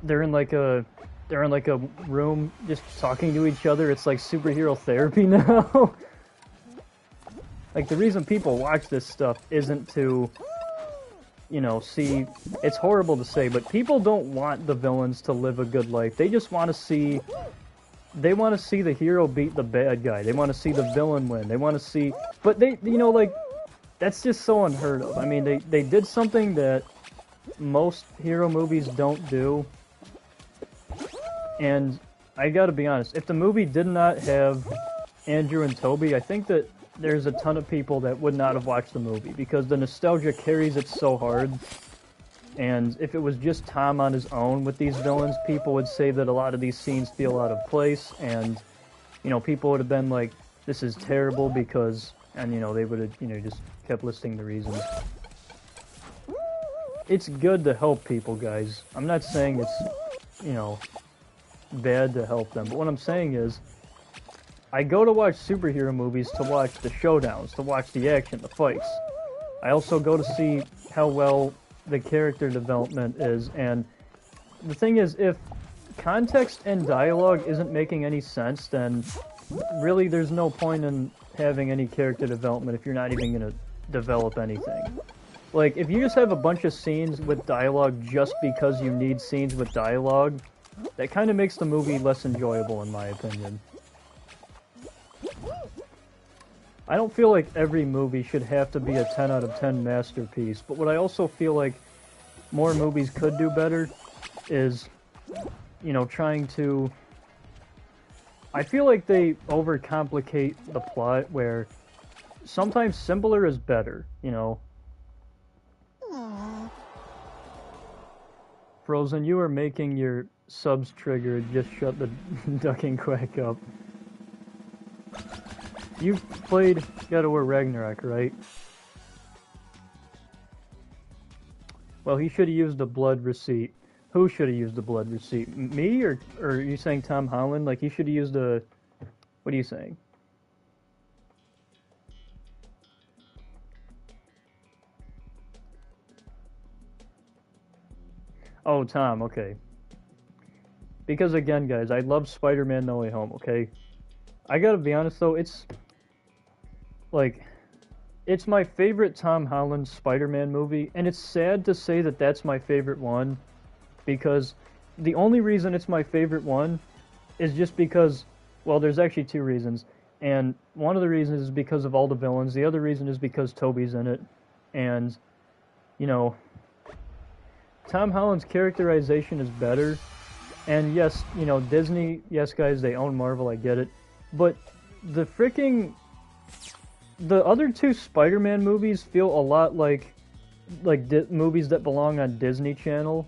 they're in like a room just talking to each other? It's like superhero therapy now. Like, the reason people watch this stuff isn't to, you know, see, it's horrible to say, but people don't want the villains to live a good life. They just want to see, the hero beat the bad guy. They want to see the villain win. They want to see, but they, you know, like, that's just so unheard of. I mean, they did something that most hero movies don't do. And I gotta be honest, if the movie did not have Andrew and Toby, I think that there's a ton of people that would not have watched the movie, because the nostalgia carries it so hard. And if it was just Tom on his own with these villains, people would say that a lot of these scenes feel out of place, and, you know, people would have been like, this is terrible because, and, you know, they would have, you know, just kept listing the reasons. It's good to help people, guys. I'm not saying it's, you know, bad to help them, but what I'm saying is, I go to watch superhero movies to watch the showdowns, to watch the action, the fights. I also go to see how well the character development is, and the thing is, if context and dialogue isn't making any sense, then really there's no point in having any character development if you're not even going to develop anything. Like, if you just have a bunch of scenes with dialogue just because you need scenes with dialogue, that kind of makes the movie less enjoyable, in my opinion. I don't feel like every movie should have to be a 10 out of 10 masterpiece, but what I also feel like more movies could do better is, you know, trying to... I feel like they overcomplicate the plot, where sometimes simpler is better, you know? Frozen, you are making your subs trigger, just shut the ducking quack up. You played God of War Ragnarok, right? Well, he should have used the blood receipt. Who should have used the blood receipt? Me, or are you saying Tom Holland? Like, he should have used a... What are you saying? Oh, Tom, okay. Because again, guys, I love Spider-Man No Way Home, okay? I gotta be honest, though, it's... Like, it's my favorite Tom Holland Spider-Man movie, and it's sad to say that that's my favorite one, because the only reason it's my favorite one is just because, well, there's actually two reasons, and one of the reasons is because of all the villains, the other reason is because Toby's in it, and, you know, Tom Holland's characterization is better, and yes, you know, Disney, yes, guys, they own Marvel, I get it, but the freaking... The other two Spider-Man movies feel a lot like movies that belong on Disney Channel.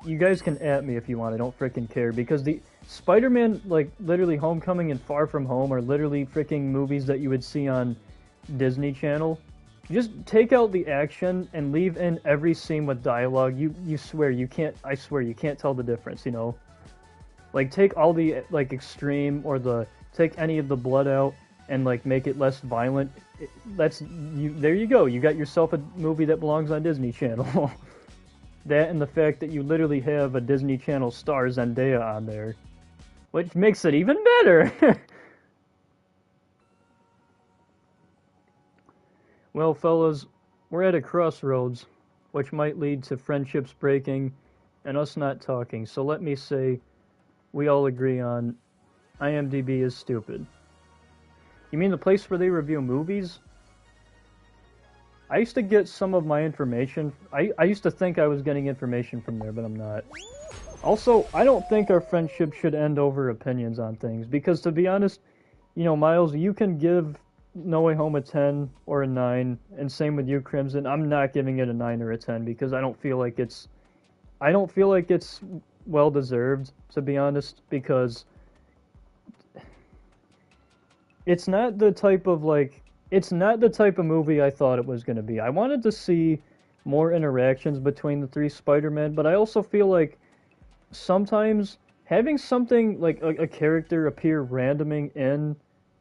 You guys can at me if you want, I don't freaking care, because the Spider-Man, like, literally Homecoming and Far From Home are literally freaking movies that you would see on Disney Channel. Just take out the action and leave in every scene with dialogue. You swear, you can't, I swear, you can't tell the difference, you know? Like, take all the, like, extreme, or take any of the blood out, and like make it less violent. There you go. You got yourself a movie that belongs on Disney Channel. That, and the fact that you literally have a Disney Channel star Zendaya on there, which makes it even better. Well, fellas, we're at a crossroads, which might lead to friendships breaking and us not talking. So let me say, we all agree on IMDb is stupid. You mean the place where they review movies? I used to get some of my information. I used to think I was getting information from there, but I'm not. Also, I don't think our friendship should end over opinions on things, because to be honest, you know, Miles, you can give No Way Home a 10 or a 9, and same with you, Crimson. I'm not giving it a 9 or a 10 because I don't feel like it's well deserved, to be honest, because it's not the type of movie I thought it was going to be. I wanted to see more interactions between the three Spider-Men, but I also feel like sometimes having something like a character appear randoming in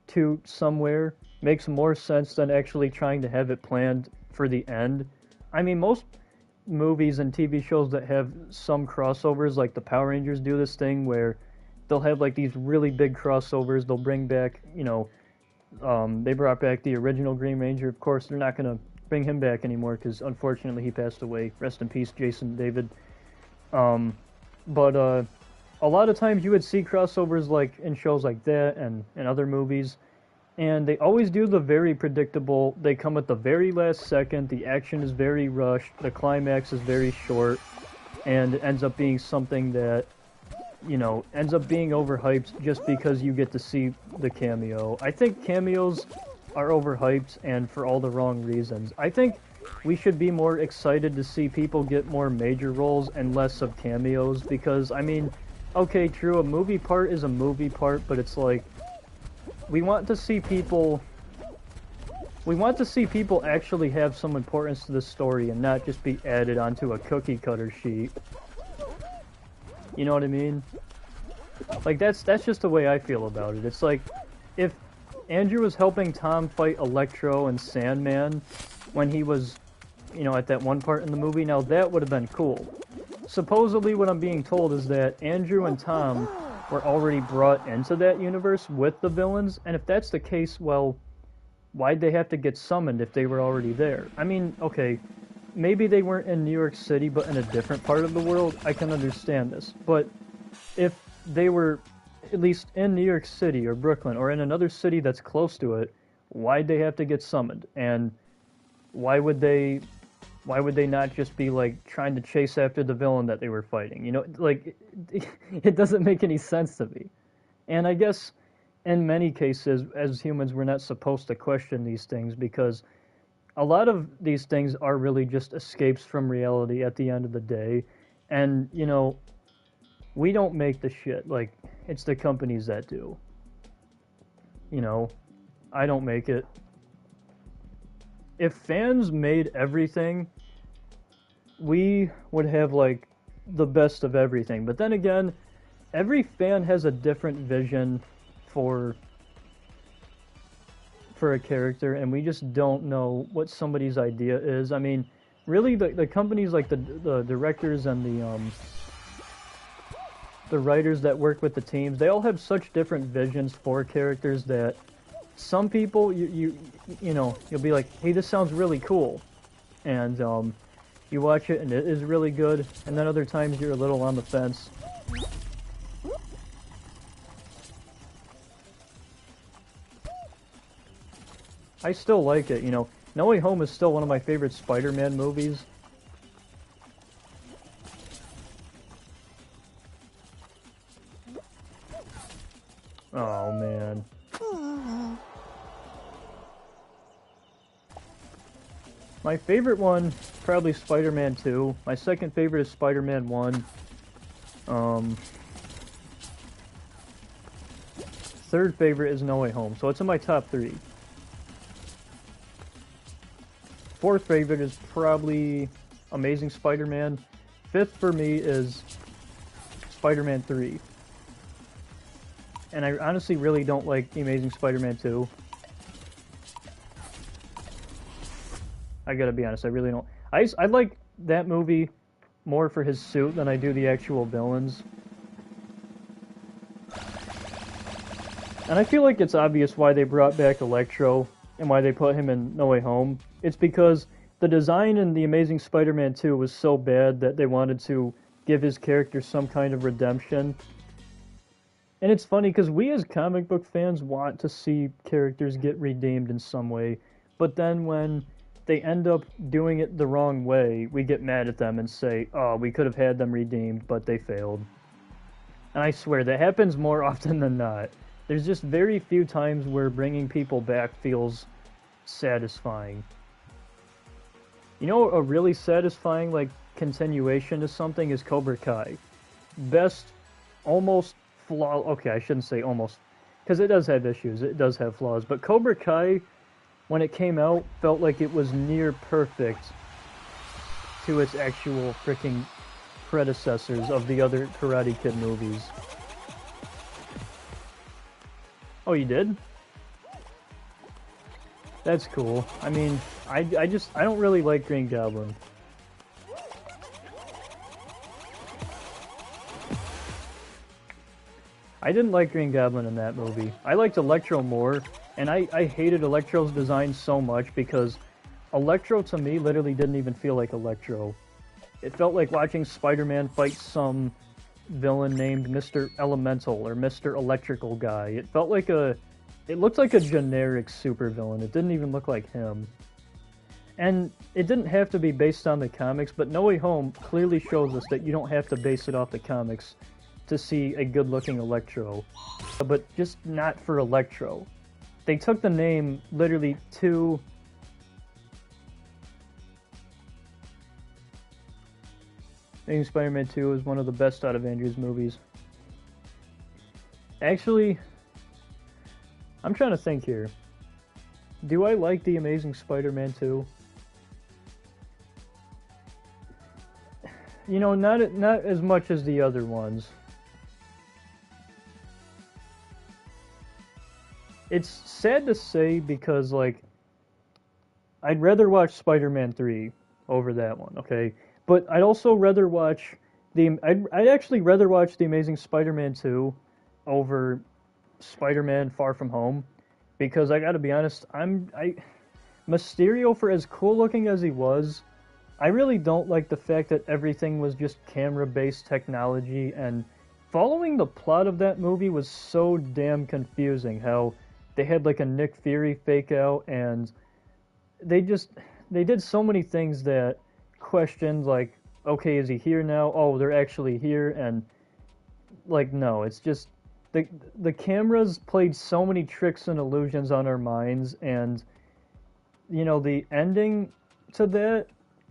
to somewhere makes more sense than actually trying to have it planned for the end. I mean, most movies and TV shows that have some crossovers, like the Power Rangers do this thing where they'll have like these really big crossovers. They'll bring back, you know, they brought back the original Green Ranger. Of course, they're not going to bring him back anymore because unfortunately he passed away. Rest in peace, Jason David. But a lot of times you would see crossovers like in shows like that and other movies, and they always do the very predictable. They come at the very last second. The action is very rushed. The climax is very short, and it ends up being something that, you know, ends up being overhyped just because you get to see the cameo. I think cameos are overhyped and for all the wrong reasons. I think we should be more excited to see people get more major roles and less of cameos because, I mean, okay, true, a movie part is a movie part, but it's like, we want to see people actually have some importance to the story and not just be added onto a cookie cutter sheet. You know what I mean? Like, that's just the way I feel about it. It's like, if Andrew was helping Tom fight Electro and Sandman when he was, you know, at that one part in the movie, now that would have been cool. Supposedly what I'm being told is that Andrew and Tom were already brought into that universe with the villains, and if that's the case, well, why'd they have to get summoned if they were already there? I mean, okay, maybe they weren't in New York City, but in a different part of the world, I can understand this. But if they were at least in New York City or Brooklyn or in another city that's close to it, why'd they have to get summoned? And why would they not just be like trying to chase after the villain that they were fighting? You know, like, it doesn't make any sense to me. And I guess in many cases, as humans, we're not supposed to question these things because a lot of these things are really just escapes from reality at the end of the day. And, you know, we don't make the shit. Like, it's the companies that do. You know, I don't make it. If fans made everything, we would have, like, the best of everything. But then again, every fan has a different vision for a character, and we just don't know what somebody's idea is. I mean, really, the companies, like the directors and the writers that work with the teams, they all have such different visions for characters that some people, you know, you'll be like, hey, this sounds really cool, and you watch it and it is really good, and then other times you're a little on the fence. I still like it, you know. No Way Home is still one of my favorite Spider-Man movies. Oh, man. My favorite one, probably Spider-Man 2. My second favorite is Spider-Man 1. Third favorite is No Way Home, so it's in my top 3. Fourth favorite is probably Amazing Spider-Man. Fifth for me is Spider-Man 3. And I honestly really don't like The Amazing Spider-Man 2. I gotta be honest, I really don't. I like that movie more for his suit than I do the actual villains. And I feel like it's obvious why they brought back Electro and why they put him in No Way Home. It's because the design in The Amazing Spider-Man 2 was so bad that they wanted to give his character some kind of redemption. And it's funny because we as comic book fans want to see characters get redeemed in some way, but then when they end up doing it the wrong way, we get mad at them and say, oh, we could have had them redeemed, but they failed. And I swear, that happens more often than not. There's just very few times where bringing people back feels satisfying. You know, a really satisfying, like, continuation to something is Cobra Kai. Best, almost flaw. Okay, I shouldn't say almost, because it does have issues. It does have flaws. But Cobra Kai, when it came out, felt like it was near perfect to its actual freaking predecessors of the other Karate Kid movies. Oh, you did? That's cool. I mean, I don't really like Green Goblin. I didn't like Green Goblin in that movie. I liked Electro more, and I hated Electro's design so much because Electro to me literally didn't even feel like Electro. It felt like watching Spider-Man fight some villain named Mr. Elemental or Mr. Electrical Guy. It felt like it looked like a generic supervillain. It didn't even look like him. And it didn't have to be based on the comics, but No Way Home clearly shows us that you don't have to base it off the comics to see a good-looking Electro. But just not for Electro. They took the name literally to... Amazing Spider-Man 2 is one of the best out of Andrew's movies. Actually, I'm trying to think here. Do I like The Amazing Spider-Man 2? You know, not as much as the other ones. It's sad to say because, like, I'd rather watch Spider-Man 3 over that one, okay? But I'd also rather watch I'd actually rather watch The Amazing Spider-Man 2 over Spider-Man Far From Home, because I gotta be honest, Mysterio, for as cool looking as he was, I really don't like the fact that everything was just camera-based technology, and following the plot of that movie was so damn confusing. How they had like a Nick Fury fake out, and they did so many things that questioned, like, okay, is he here now? Oh, they're actually here, and like, no, it's just the cameras played so many tricks and illusions on our minds, and you know, the ending to that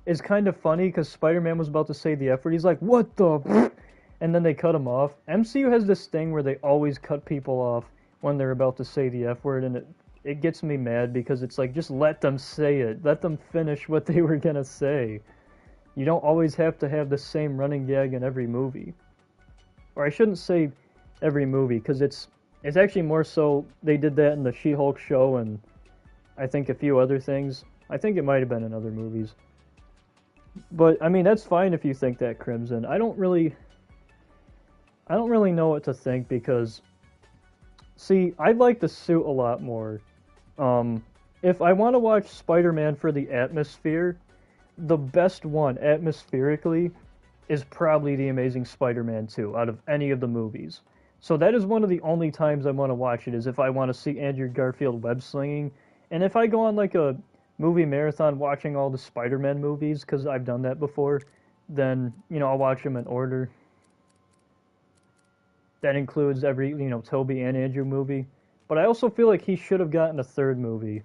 is kind of funny because Spider-Man was about to say the F word. He's like, what the? And then they cut him off. MCU has this thing where they always cut people off when they're about to say the F word, and it gets me mad because it's like, just let them say it. Let them finish what they were gonna say. You don't always have to have the same running gag in every movie. Or I shouldn't say every movie, because it's actually more so they did that in the She-Hulk show and I think a few other things. I think it might have been in other movies. But I mean, that's fine if you think that, Crimson. I don't really know what to think, because see, I like the suit a lot more. If I want to watch Spider-Man for the atmosphere, the best one atmospherically is probably The Amazing Spider-Man 2 out of any of the movies. So that is one of the only times I want to watch it, is if I want to see Andrew Garfield web slinging. And if I go on like a movie marathon watching all the Spider-Man movies, because I've done that before, then, you know, I'll watch them in order. That includes every, you know, Tobey and Andrew movie. But I also feel like he should have gotten a third movie.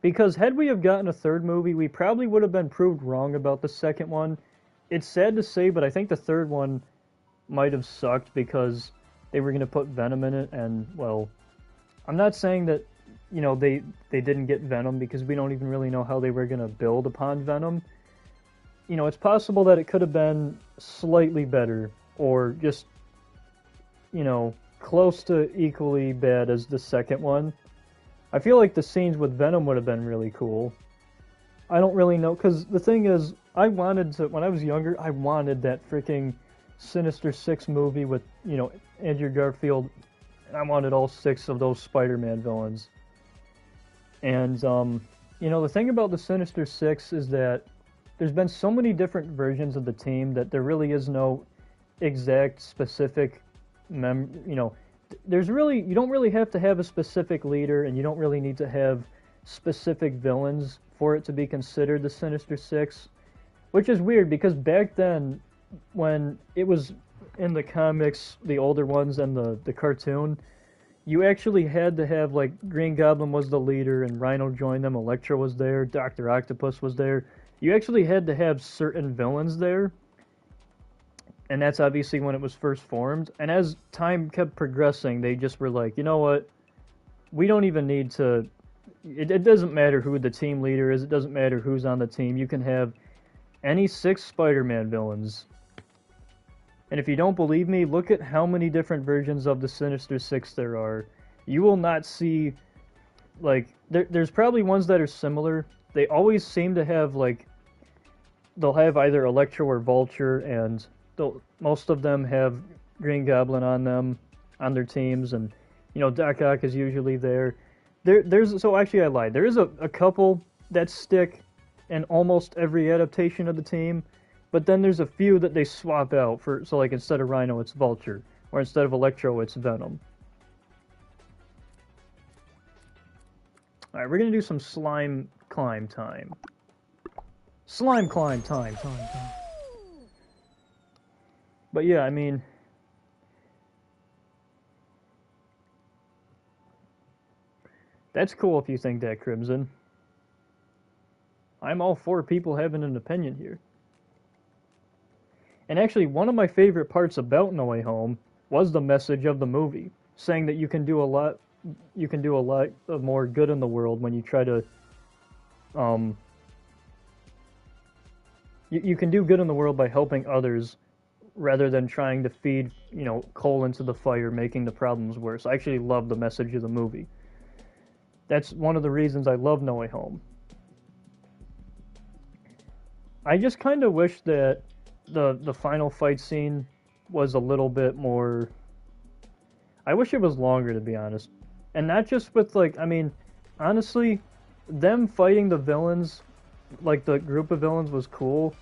Because had we have gotten a third movie, we probably would have been proved wrong about the second one. It's sad to say, but I think the third one might have sucked because they were going to put Venom in it, and, well, I'm not saying that, you know, they didn't get Venom, because we don't even really know how they were going to build upon Venom. You know, it's possible that it could have been slightly better, or just, you know, close to equally bad as the second one. I feel like the scenes with Venom would have been really cool. I don't really know, because the thing is, when I was younger, I wanted that freaking Sinister Six movie with, you know, Andrew Garfield, and I wanted all 6 of those Spider-Man villains. And, You know, the thing about the Sinister Six is that there's been so many different versions of the team that there really is no exact specific you know, you don't really have to have a specific leader, and you don't really need to have specific villains for it to be considered the Sinister Six, which is weird because back then, when it was in the comics, the older ones and the cartoon, you actually had to have, like, Green Goblin was the leader and Rhino joined them, Electro was there, Dr. Octopus was there. You actually had to have certain villains there, and that's obviously when it was first formed. And as time kept progressing, they just were like, you know what, we don't even need to, it doesn't matter who the team leader is, it doesn't matter who's on the team, you can have any 6 Spider-Man villains. And if you don't believe me, look at how many different versions of the Sinister Six there are. You will not see, like, there's probably ones that are similar. They always seem to have, like, they'll have either Electro or Vulture, and most of them have Green Goblin on them, on their teams, and, you know, Doc Ock is usually there. So actually I lied. There is a couple that stick in almost every adaptation of the team, but then there's a few that they swap out for, so like instead of Rhino, it's Vulture, or instead of Electro, it's Venom. Alright, we're gonna do some slime climb time. Slime climb time. But yeah, I mean, that's cool if you think that, Crimson. I'm all for people having an opinion here. And actually, one of my favorite parts about No Way Home was the message of the movie, saying that you can do a lot of more good in the world when you try to, you can do good in the world by helping others, rather than trying to feed, you know, coal into the fire, making the problems worse. I actually love the message of the movie. That's one of the reasons I love No Way Home. I just kind of wish that the final fight scene was a little bit more, I wish it was longer, to be honest. And not just with, like, I mean, honestly, them fighting the villains, like the group of villains, was cool.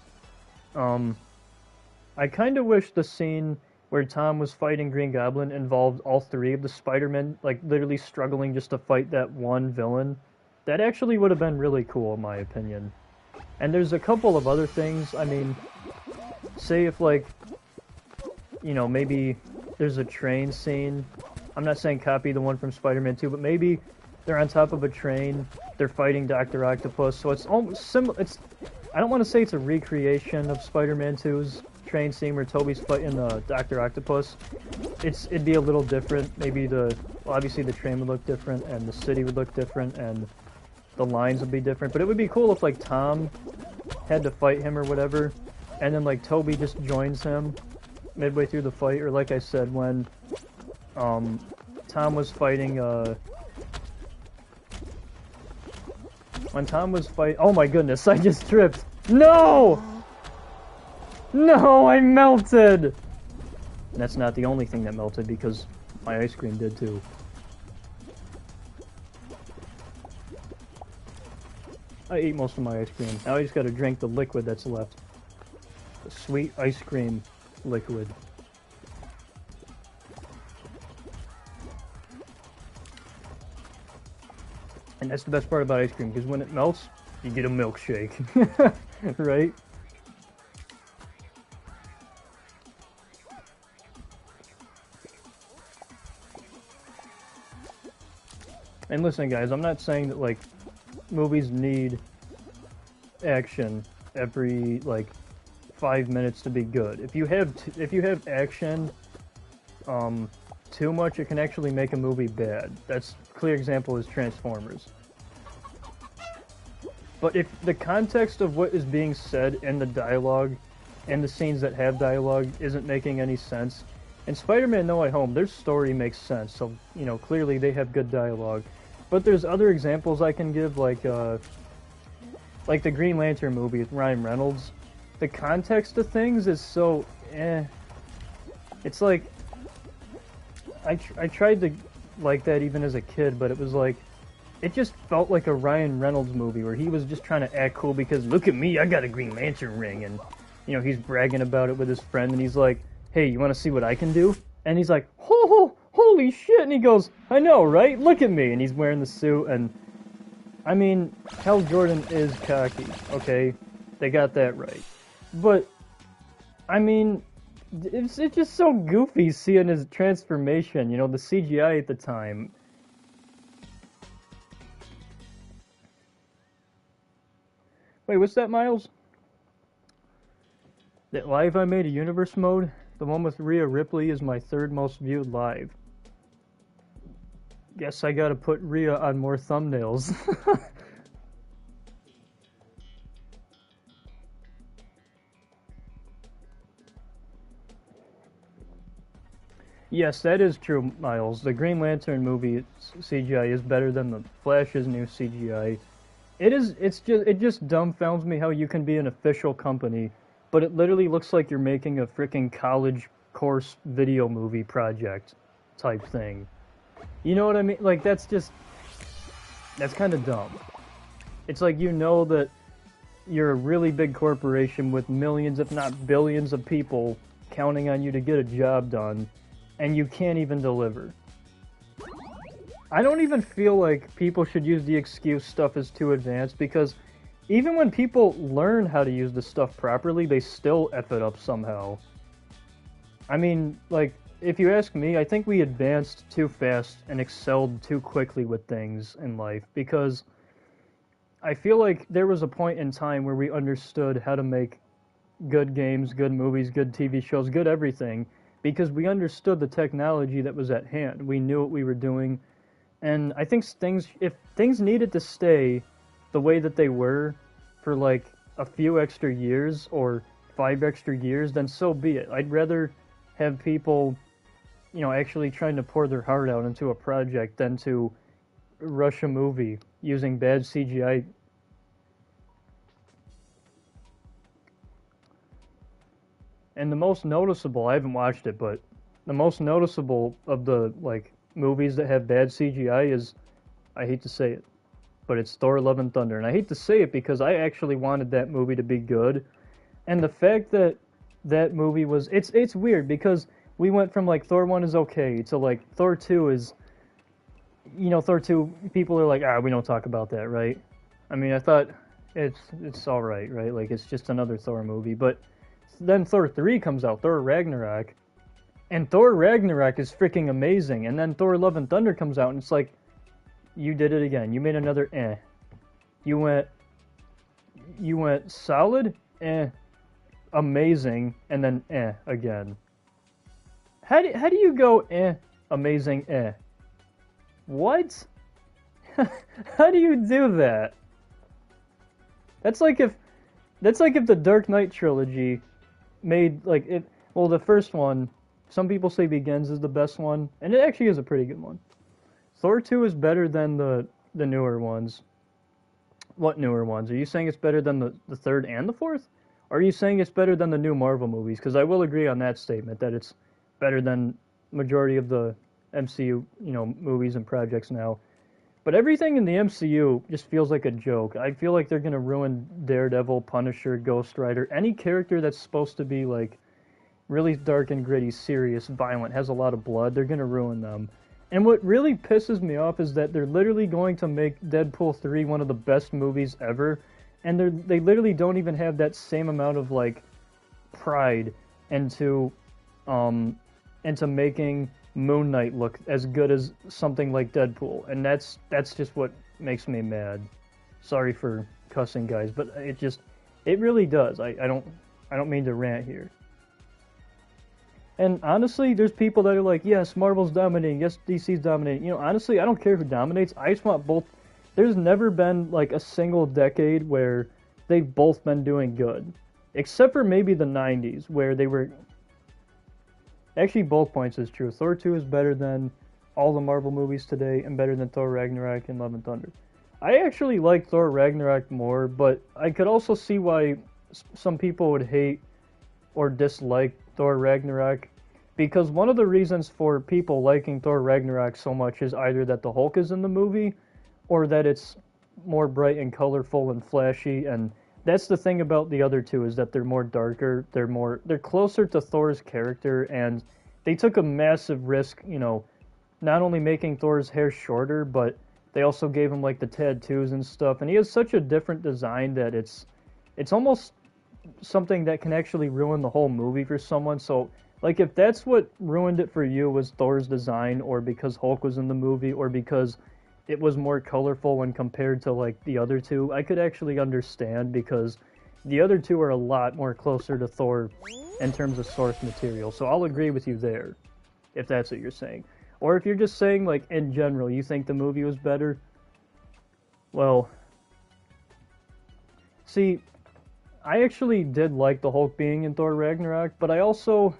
I kind of wish the scene where Tom was fighting Green Goblin involved all 3 of the Spider-Men, like, literally struggling just to fight that one villain. That actually would have been really cool, in my opinion. And there's a couple of other things. I mean, say if, like, you know, maybe there's a train scene. I'm not saying copy the one from Spider-Man 2, but maybe they're on top of a train, they're fighting Dr. Octopus, so it's almost similar. I don't want to say it's a recreation of Spider-Man 2's train scene where Tobey's fighting Dr. Octopus. It'd be a little different. Maybe obviously the train would look different, and the city would look different, and the lines would be different. But it would be cool if, like, Tom had to fight him or whatever, and then, like, Tobey just joins him midway through the fight, or like I said, when Tom was fighting oh my goodness, I just tripped. No! No, I melted! And that's not the only thing that melted, because my ice cream did too. I ate most of my ice cream. Now I just gotta drink the liquid that's left. The sweet ice cream liquid. And that's the best part about ice cream, because when it melts, you get a milkshake. Right? And listen, guys, I'm not saying that, like, movies need action every, like, 5 minutes to be good. If you have action too much, it can actually make a movie bad. That's a clear example is Transformers. But if the context of what is being said in the dialogue and the scenes that have dialogue isn't making any sense, in Spider-Man No Way Home, their story makes sense, so, you know, clearly they have good dialogue. But there's other examples I can give, like the Green Lantern movie with Ryan Reynolds. The context of things is so It's like, I tried to like that even as a kid, but it was like, it just felt like a Ryan Reynolds movie where he was just trying to act cool because look at me, I got a Green Lantern ring, and you know he's bragging about it with his friend, and he's like, hey, you want to see what I can do? And he's like, holy shit, and he goes, I know, right? Look at me, and he's wearing the suit, and I mean, Hal Jordan is cocky, okay? They got that right. But, I mean, it's just so goofy seeing his transformation, you know, the CGI at the time. Wait, what's that, Miles? That live I made a universe mode? The one with Rhea Ripley is my third most viewed live. Guess I gotta put Rhea on more thumbnails. Yes, that is true, Miles. The Green Lantern movie CGI is better than the Flash's new CGI. It just dumbfounds me how you can be an official company, but it literally looks like you're making a freaking college course video movie project type thing. You know what I mean? Like, that's kind of dumb. It's like, you know that you're a really big corporation with millions, if not billions of people counting on you to get a job done, and you can't even deliver. I don't even feel like people should use the excuse stuff is too advanced, because even when people learn how to use the stuff properly, they still F it up somehow. I mean, like, if you ask me, I think we advanced too fast and excelled too quickly with things in life, because I feel like there was a point in time where we understood how to make good games, good movies, good TV shows, good everything, because we understood the technology that was at hand. We knew what we were doing, and I think if things needed to stay the way that they were for like a few extra years or 5 extra years, then so be it. I'd rather have people, you know, actually trying to pour their heart out into a project than to rush a movie using bad CGI. And the most noticeable, I haven't watched it, but the most noticeable of the, like, movies that have bad CGI is, I hate to say it, but it's Thor: Love and Thunder. And I hate to say it because I actually wanted that movie to be good. And the fact that that movie was, it's weird because we went from, like, Thor 1 is okay to, like, Thor 2 is, you know, Thor 2, people are like, we don't talk about that, right? I mean, I thought it's alright, right? Like, it's just another Thor movie, but then Thor 3 comes out, Thor Ragnarok, and Thor Ragnarok is freaking amazing, and then Thor Love and Thunder comes out, and it's like, you did it again. You made another eh. You went solid, eh, amazing, and then eh again. How do you go eh, amazing, eh? What? How do you do that? That's like if the Dark Knight trilogy made, like, it, well, the first one, some people say Begins is the best one, and it actually is a pretty good one. Thor 2 is better than the newer ones. What newer ones? Are you saying it's better than the third and the fourth? Or are you saying it's better than the new Marvel movies? Because I will agree on that statement, that it's better than majority of the MCU, you know, movies and projects now. But everything in the MCU just feels like a joke. I feel like they're going to ruin Daredevil, Punisher, Ghost Rider, any character that's supposed to be, like, really dark and gritty, serious, violent, has a lot of blood, they're going to ruin them. And what really pisses me off is that they're literally going to make Deadpool 3 one of the best movies ever, and they literally don't even have that same amount of, like, pride into making Moon Knight look as good as something like Deadpool, and that's just what makes me mad. Sorry for cussing, guys, but it really does. I don't mean to rant here. And honestly, there's people that are like, yes, Marvel's dominating, yes, DC's dominating. You know, honestly, I don't care who dominates. I just want both. There's never been, like, a single decade where they've both been doing good. Except for maybe the 90s, where they were... Actually, both points is true. Thor 2 is better than all the Marvel movies today, and better than Thor Ragnarok and Love and Thunder. I actually like Thor Ragnarok more, but I could also see why some people would hate or dislike Thor Ragnarok, because one of the reasons for people liking Thor Ragnarok so much is either that the Hulk is in the movie, or that it's more bright and colorful and flashy. And that's the thing about the other two, is that they're more darker, they're closer to Thor's character, and they took a massive risk, you know, not only making Thor's hair shorter, but they also gave him like the tattoos and stuff, and he has such a different design that it's almost something that can actually ruin the whole movie for someone. So like, if that's what ruined it for you, was Thor's design, or because Hulk was in the movie, or because it was more colorful when compared to like the other two, I could actually understand, because the other two are a lot more closer to Thor in terms of source material. So I'll agree with you there, if that's what you're saying. Or if you're just saying, like, in general, you think the movie was better, well, see, I actually did like the Hulk being in Thor Ragnarok, but I also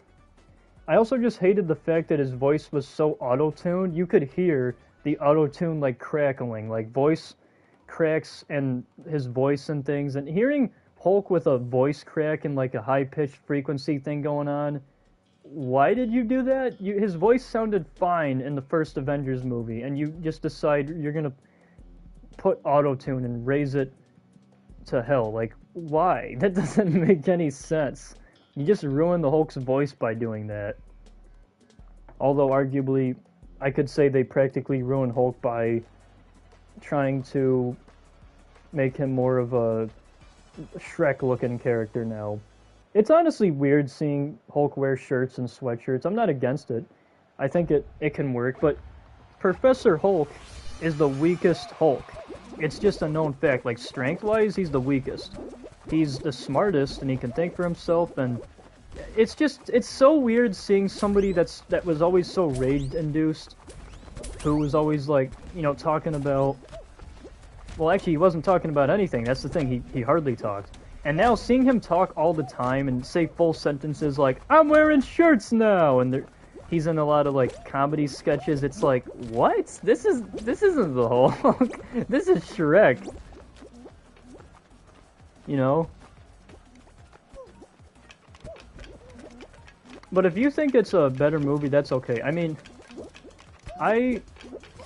just hated the fact that his voice was so auto-tuned. You could hear the auto-tune, like, crackling, like, voice cracks and his voice and things, and hearing Hulk with a voice crack and, like, a high-pitched frequency thing going on, why did you do that? His voice sounded fine in the first Avengers movie, and you just decide you're gonna put auto-tune and raise it to hell. Like, why? That doesn't make any sense. You just ruined the Hulk's voice by doing that. Although, arguably, I could say they practically ruined Hulk by trying to make him more of a Shrek-looking character now. It's honestly weird seeing Hulk wear shirts and sweatshirts. I'm not against it. I think it can work, but Professor Hulk is the weakest Hulk. It's just a known fact. Like, strength-wise, he's the weakest. He's the smartest, and he can think for himself, and it's so weird seeing somebody that was always so rage-induced, who was always, like, you know, talking about... Well, actually, he wasn't talking about anything. That's the thing. He hardly talked. And now seeing him talk all the time and say full sentences like, "I'm wearing shirts now," and he's in a lot of, like, comedy sketches. It's like, what? This isn't the Hulk. This is Shrek. You know? But if you think it's a better movie, that's okay. I mean, I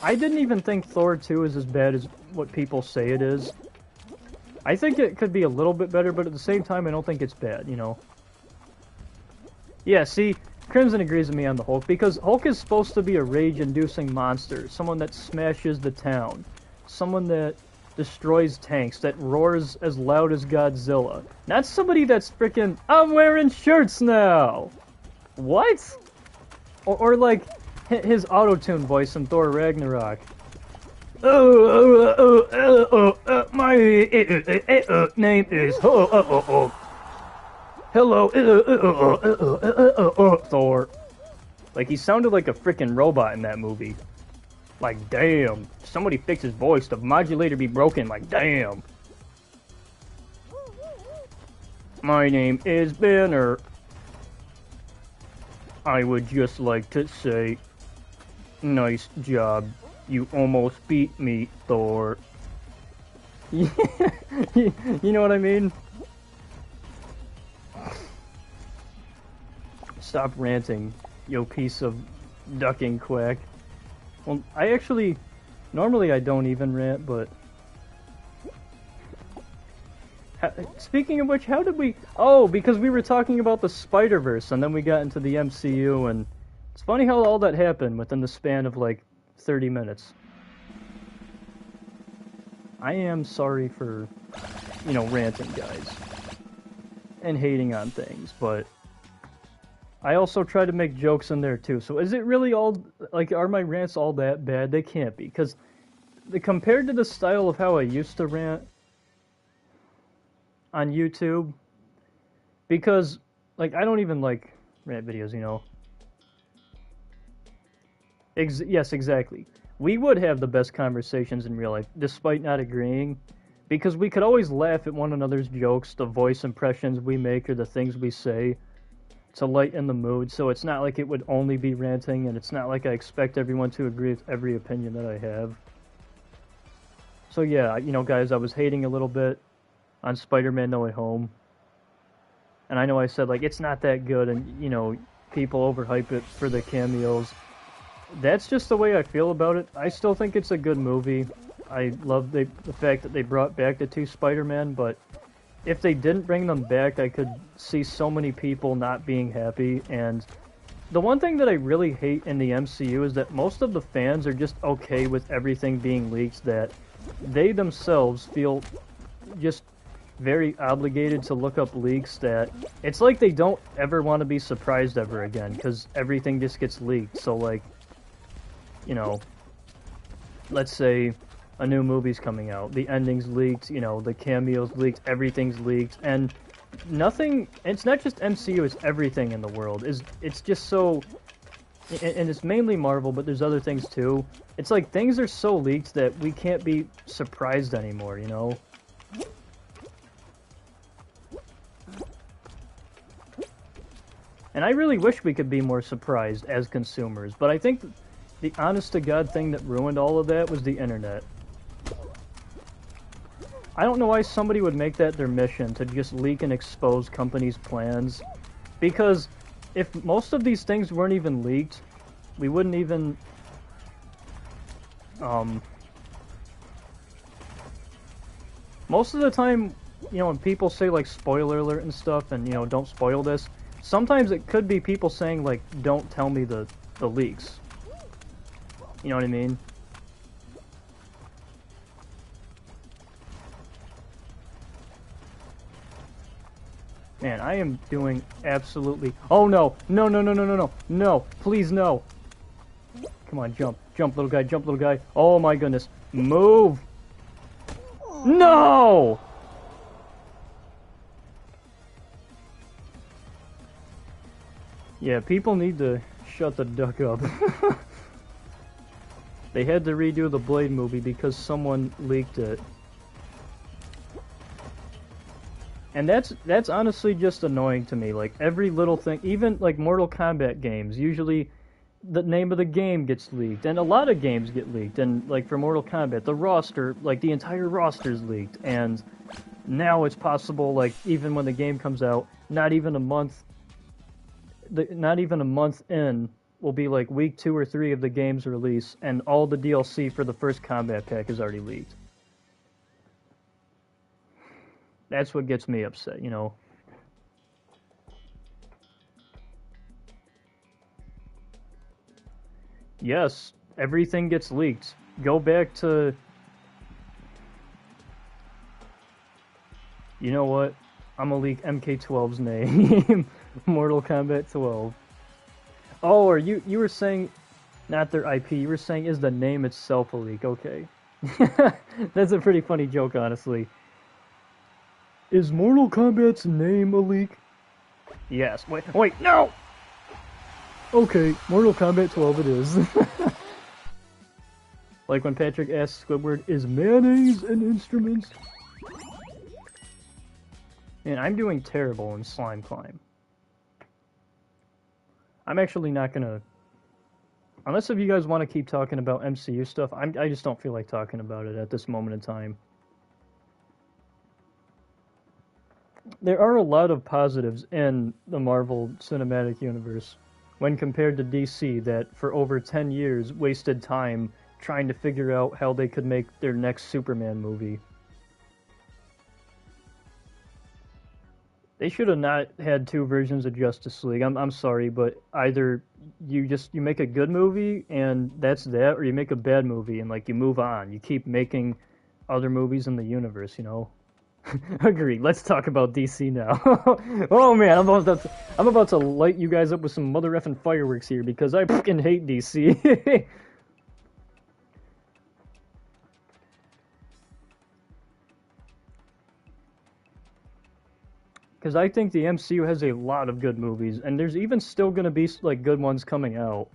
didn't even think Thor 2 is as bad as what people say it is. I think it could be a little bit better, but at the same time, I don't think it's bad, you know? Yeah, see, Crimson agrees with me on the Hulk, because Hulk is supposed to be a rage-inducing monster, someone that smashes the town, someone that destroys tanks, that roars as loud as Godzilla. Not somebody that's frickin', "I'm wearing shirts now!" What? Or like, his auto-tune voice in Thor Ragnarok. My name is hello Thor. Like, he sounded like a freaking robot in that movie. Like, damn, somebody fix his voice. The modulator be broken. Like, damn. My name is Banner. I would just like to say, nice job. You almost beat me, Thor. You know what I mean? Stop ranting, you piece of ducking quack. Well, normally I don't even rant, but... Speaking of which, how did we... Oh, because we were talking about the Spider-Verse, and then we got into the MCU, and... It's funny how all that happened within the span of, like, 30 minutes. I am sorry for, you know, ranting, guys. And hating on things, but... I also try to make jokes in there, too. So is it really all... Like, are my rants all that bad? They can't be, because... Compared to the style of how I used to rant... on YouTube, because, like, I don't even like rant videos, you know. Yes, exactly. We would have the best conversations in real life, despite not agreeing, because we could always laugh at one another's jokes, the voice impressions we make, or the things we say, to lighten the mood, so it's not like it would only be ranting, and it's not like I expect everyone to agree with every opinion that I have. So yeah, you know, guys, I was hating a little bit on Spider-Man No Way Home. And I know I said, like, it's not that good, and, you know, people overhype it for the cameos. That's just the way I feel about it. I still think it's a good movie. I love the fact that they brought back the 2 Spider-Man, but if they didn't bring them back, I could see so many people not being happy. And the one thing that I really hate in the MCU is that most of the fans are just okay with everything being leaked, that they themselves feel just very obligated to look up leaks, that it's like they don't ever want to be surprised ever again, because everything just gets leaked. So, like, you know, let's say a new movie's coming out, the ending's leaked, you know, the cameos leaked, everything's leaked, and nothing, it's not just MCU, it's everything in the world, it's just so, and it's mainly Marvel, but there's other things too. It's like things are so leaked that we can't be surprised anymore, you know? And I really wish we could be more surprised as consumers, but I think the honest-to-God thing that ruined all of that was the internet. I don't know why somebody would make that their mission, to just leak and expose companies' plans, because if most of these things weren't even leaked, we wouldn't even, most of the time, you know, when people say, like, spoiler alert and stuff, and, you know, don't spoil this, sometimes it could be people saying, like, don't tell me the leaks. You know what I mean? Man, I am doing absolutely... Oh, no! No, no, no, no, no, no! No! Please, no! Come on, jump. Jump, little guy. Jump, little guy. Oh, my goodness. Move! No! Yeah, people need to shut the duck up. They had to redo the Blade movie because someone leaked it. And that's honestly just annoying to me. Like, every little thing, even like Mortal Kombat games, usually the name of the game gets leaked, and a lot of games get leaked. And like for Mortal Kombat, the roster, like the entire roster's leaked. And now it's possible, like even when the game comes out, not even a month in will be like week 2 or 3 of the game's release, and all the DLC for the first combat pack is already leaked. That's what gets me upset, you know. Yes, everything gets leaked. Go back to... You know what? I'm gonna leak MK12's name. Mortal Kombat 12. Oh, or you were saying... Not their IP, you were saying is the name itself a leak. Okay. That's a pretty funny joke, honestly. Is Mortal Kombat's name a leak? Yes. Wait, no! Okay, Mortal Kombat 12 it is. Like when Patrick asks Squidward, is mayonnaise an instrument? Man, I'm doing terrible in Slime Climb. I'm actually not gonna... Unless if you guys want to keep talking about MCU stuff, I just don't feel like talking about it at this moment in time. There are a lot of positives in the Marvel Cinematic Universe when compared to DC, that for over 10 years wasted time trying to figure out how they could make their next Superman movie. They should have not had 2 versions of Justice League. I'm sorry, but either you make a good movie and that's that, or you make a bad movie and like you move on. You keep making other movies in the universe, you know. Agreed. Let's talk about DC now. Oh man, I'm about to light you guys up with some mother effing fireworks here because I fucking hate DC. Because I think the MCU has a lot of good movies, and there's even still gonna be like good ones coming out.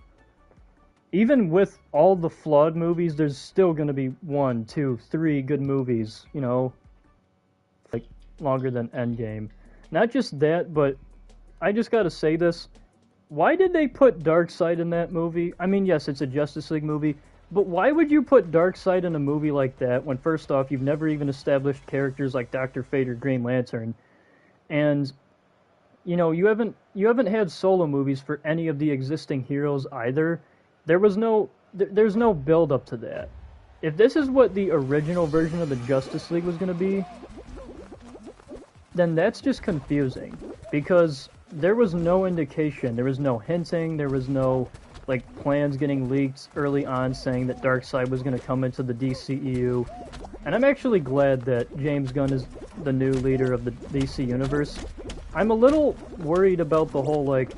Even with all the flawed movies, there's still gonna be 1, 2, 3 good movies, you know. Like, longer than Endgame. Not just that, but I just gotta say this. Why did they put Darkseid in that movie? I mean, yes, it's a Justice League movie, but why would you put Darkseid in a movie like that when, first off, you've never even established characters like Dr. Fate or Green Lantern, and, you know, you haven't had solo movies for any of the existing heroes either. There's no build up to that. if this is what the original version of the Justice League was gonna be, then that's just confusing. Because there was no indication, there was no hinting, there was no, like, plans getting leaked early on saying that Darkseid was gonna come into the DCEU. And I'm actually glad that James Gunn is the new leader of the DC Universe. I'm a little worried about the whole, like,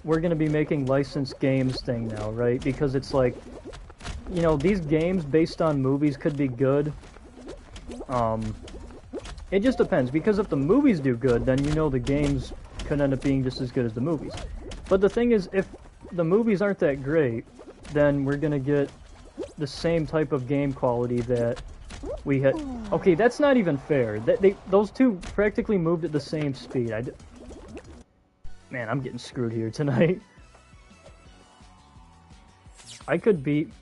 we're gonna be making licensed games thing now, right? Because it's like, you know, these games based on movies could be good. It just depends, because if the movies do good, then you know the games could end up being just as good as the movies. But the thing is, if the movies aren't that great, then we're gonna get the same type of game quality that we had. Okay, that's not even fair. Those two practically moved at the same speed. Man, I'm getting screwed here tonight. I could beat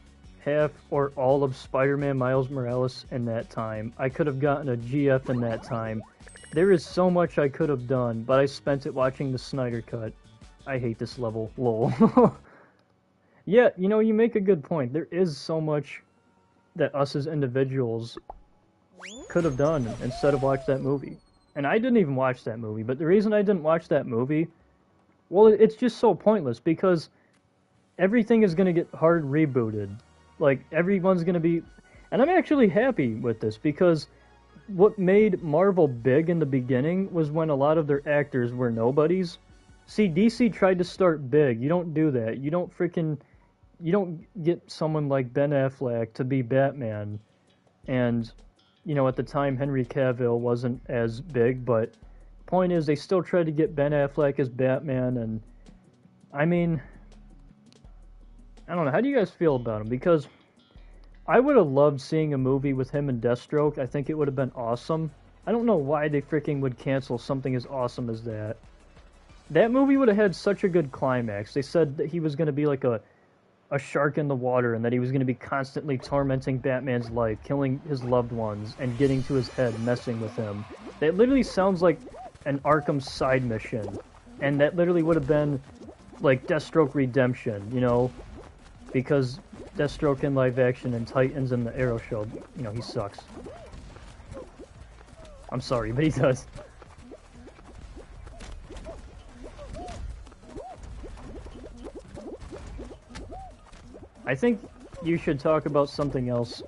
half or all of Spider-Man Miles Morales in that time. I could have gotten a GF in that time. There is so much I could have done, but I spent it watching the Snyder Cut. I hate this level. Lol. Yeah, you know, you make a good point. There is so much that us as individuals could have done instead of watch that movie. And I didn't even watch that movie, but the reason I didn't watch that movie, well, it's just so pointless, because everything is going to get hard rebooted. Like, everyone's going to be... And I'm actually happy with this, because what made Marvel big in the beginning was when a lot of their actors were nobodies. See, DC tried to start big. You don't do that. You don't get someone like Ben Affleck to be Batman. And, you know, at the time, Henry Cavill wasn't as big, but point is, they still tried to get Ben Affleck as Batman, and, I mean, I don't know, how do you guys feel about him? Because I would have loved seeing a movie with him and Deathstroke. I think it would have been awesome. I don't know why they freaking would cancel something as awesome as that. That movie would have had such a good climax. They said that he was going to be like a shark in the water, and that he was going to be constantly tormenting Batman's life, killing his loved ones, and getting to his head, messing with him. That literally sounds like an Arkham side mission. And that literally would have been like Deathstroke Redemption, you know? Because Deathstroke in live action and Titans in the Arrow show, you know, he sucks. I'm sorry, but he does. I think you should talk about something else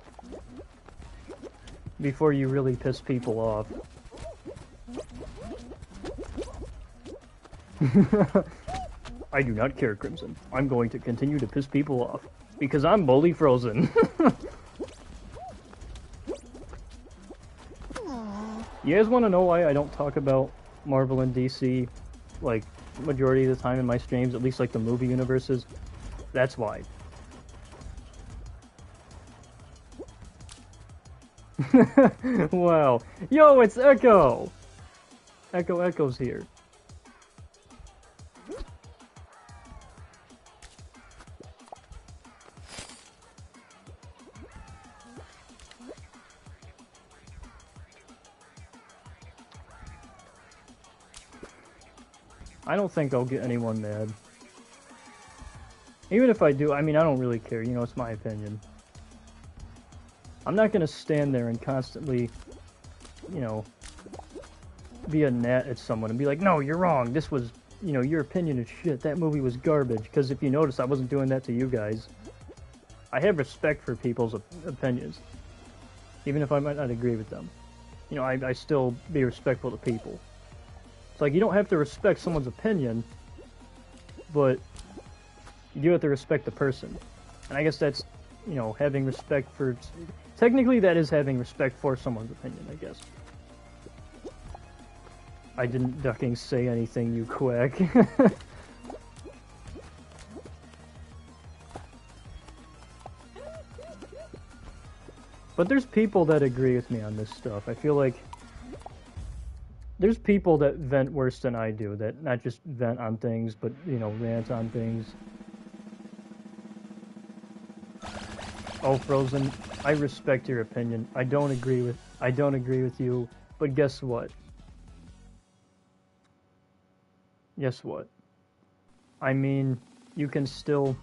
before you really piss people off. I do not care, Crimson. I'm going to continue to piss people off. Because I'm Bully Frozen. You guys want to know why I don't talk about Marvel and DC, like, majority of the time in my streams, at least like the movie universes? That's why. Wow. Yo, it's Echo! Echo's here. I don't think I'll get anyone mad. Even if I do, I mean, I don't really care, you know, it's my opinion. I'm not gonna stand there and constantly, you know, be a gnat at someone and be like, no, you're wrong, this was, you know, your opinion is shit, that movie was garbage, because if you notice, I wasn't doing that to you guys. I have respect for people's opinions, even if I might not agree with them. You know, I still be respectful to people. It's like, you don't have to respect someone's opinion, but you do have to respect the person. And I guess that's, you know, having respect for... Technically, that is having respect for someone's opinion, I guess. I didn't ducking say anything, you quack. But there's people that agree with me on this stuff. I feel like there's people that vent worse than I do, that not just vent on things, but, you know, rant on things. Oh, Frozen, I respect your opinion. I don't agree with you, but guess what? Guess what? I mean, you can still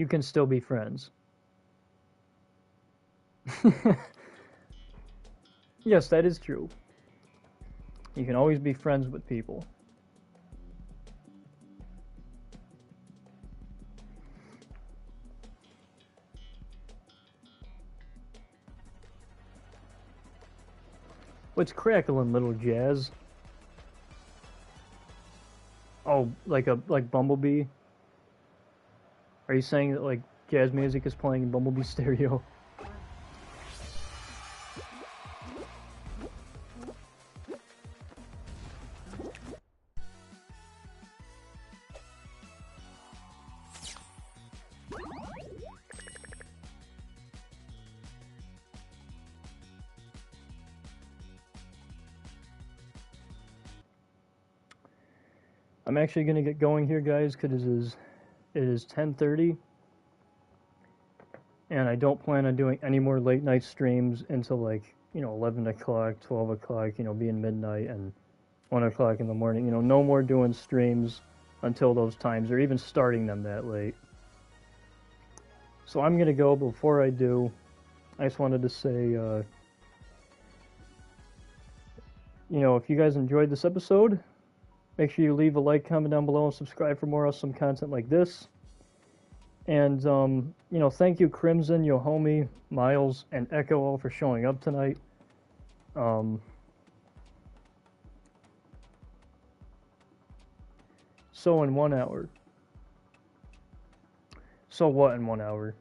you can still be friends. Yes, that is true. You can always be friends with people. What's crackling, little Jazz? Oh, like Bumblebee? Are you saying that like jazz music is playing in Bumblebee stereo? I'm actually gonna get going here, guys, because it is 10:30, and I don't plan on doing any more late night streams until like 11 o'clock, 12 o'clock, being midnight and 1 o'clock in the morning. No more doing streams until those times, or even starting them that late. So I'm gonna go. Before I do, I just wanted to say, if you guys enjoyed this episode, make sure you leave a like, comment down below, and subscribe for more awesome content like this. And, thank you, Crimson, Yohomi, Miles, and Echo all for showing up tonight. So in 1 hour. So what in 1 hour?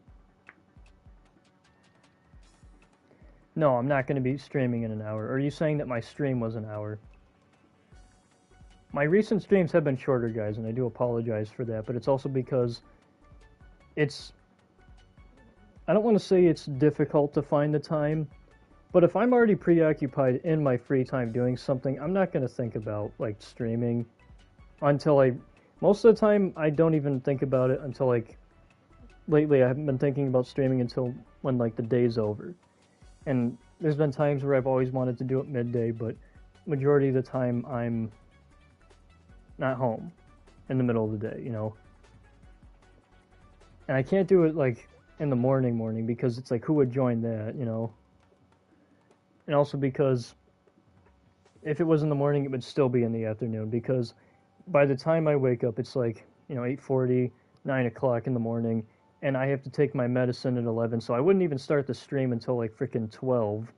No, I'm not going to be streaming in an hour. Are you saying that my stream was an hour? My recent streams have been shorter, guys, and I do apologize for that, but it's also because I don't want to say it's difficult to find the time, but if I'm already preoccupied in my free time doing something, I'm not going to think about, like, streaming until most of the time, I don't even think about it until, like, lately I haven't been thinking about streaming until when, like, the day's over. And there's been times where I've always wanted to do it midday, but majority of the time I'm not home in the middle of the day, And I can't do it, like, in the morning because it's like, who would join that, And also because if it was in the morning, it would still be in the afternoon, because by the time I wake up, it's like, 8:40, 9 o'clock in the morning, and I have to take my medicine at 11, so I wouldn't even start the stream until like freaking 12.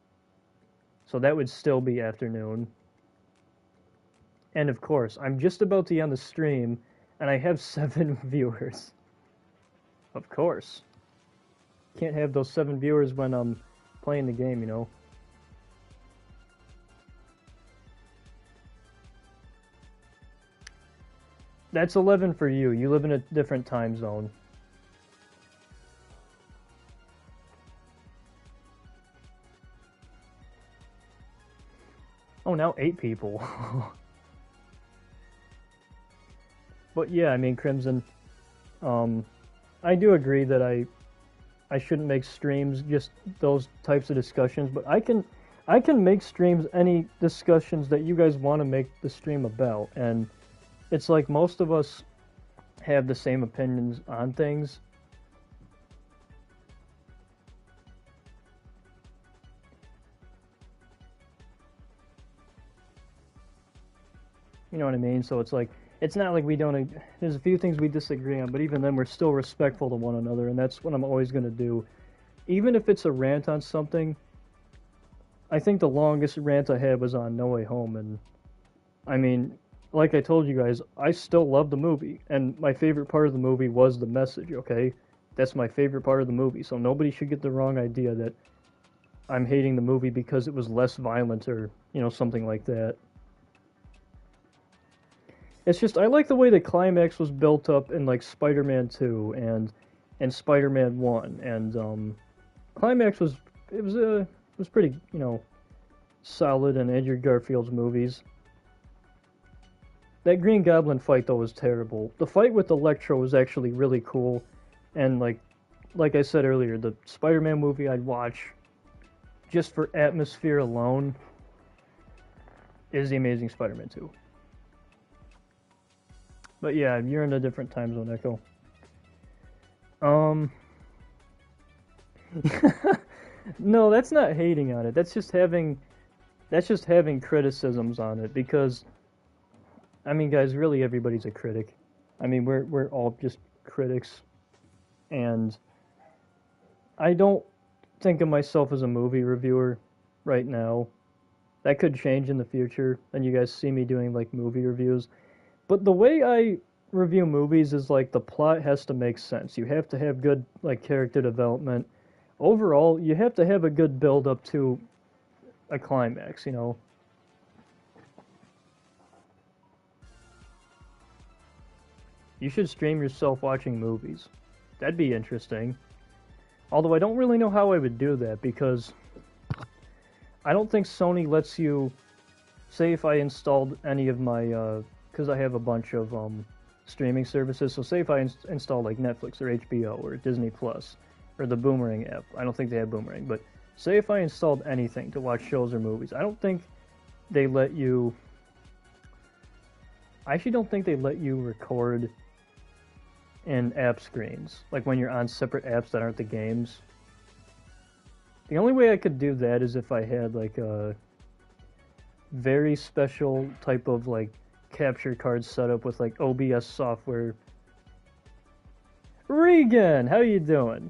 So that would still be afternoon. And of course, I'm just about to end the stream, and I have 7 viewers. Of course. Can't have those 7 viewers when I'm playing the game, That's 11 for you. You live in a different time zone. Oh, now 8 people. But yeah, I mean, Crimson, I do agree that I shouldn't make streams just those types of discussions, but I can make streams any discussions that you guys want to make the stream about, and it's like most of us have the same opinions on things. You know what I mean? So it's like, it's not like we don't, there's a few things we disagree on, but even then we're still respectful to one another, and that's what I'm always going to do. Even if it's a rant on something, I think the longest rant I had was on No Way Home, and I mean, like I told you guys, I still love the movie, and my favorite part of the movie was the message, okay? That's my favorite part of the movie, so nobody should get the wrong idea that I'm hating the movie because it was less violent or, something like that. It's just, I like the way the climax was built up in, like, Spider-Man 2 and Spider-Man 1, and, climax was pretty, solid in Andrew Garfield's movies. That Green Goblin fight, though, was terrible. The fight with Electro was actually really cool, and, like I said earlier, the Spider-Man movie I'd watch just for atmosphere alone is The Amazing Spider-Man 2. But yeah, you're in a different time zone, Echo. No, that's not hating on it. That's just having criticisms on it because I mean, guys, really everybody's a critic. I mean, we're all just critics, and I don't think of myself as a movie reviewer right now. That could change in the future, and you guys see me doing like movie reviews. But the way I review movies is like the plot has to make sense. You have to have good like character development. Overall, you have to have a good build up to a climax, you know. You should stream yourself watching movies. That'd be interesting. Although I don't really know how I would do that because I don't think Sony lets you say if I installed any of my because I have a bunch of streaming services. So say if I install like Netflix or HBO or Disney Plus or the Boomerang app. I don't think they have Boomerang, but say if I installed anything to watch shows or movies, I don't think they let you. I actually don't think they let you record in app screens, like when you're on separate apps that aren't the games. The only way I could do that is if I had like a very special type of like capture card set up with like OBS software. Regan, how you doing?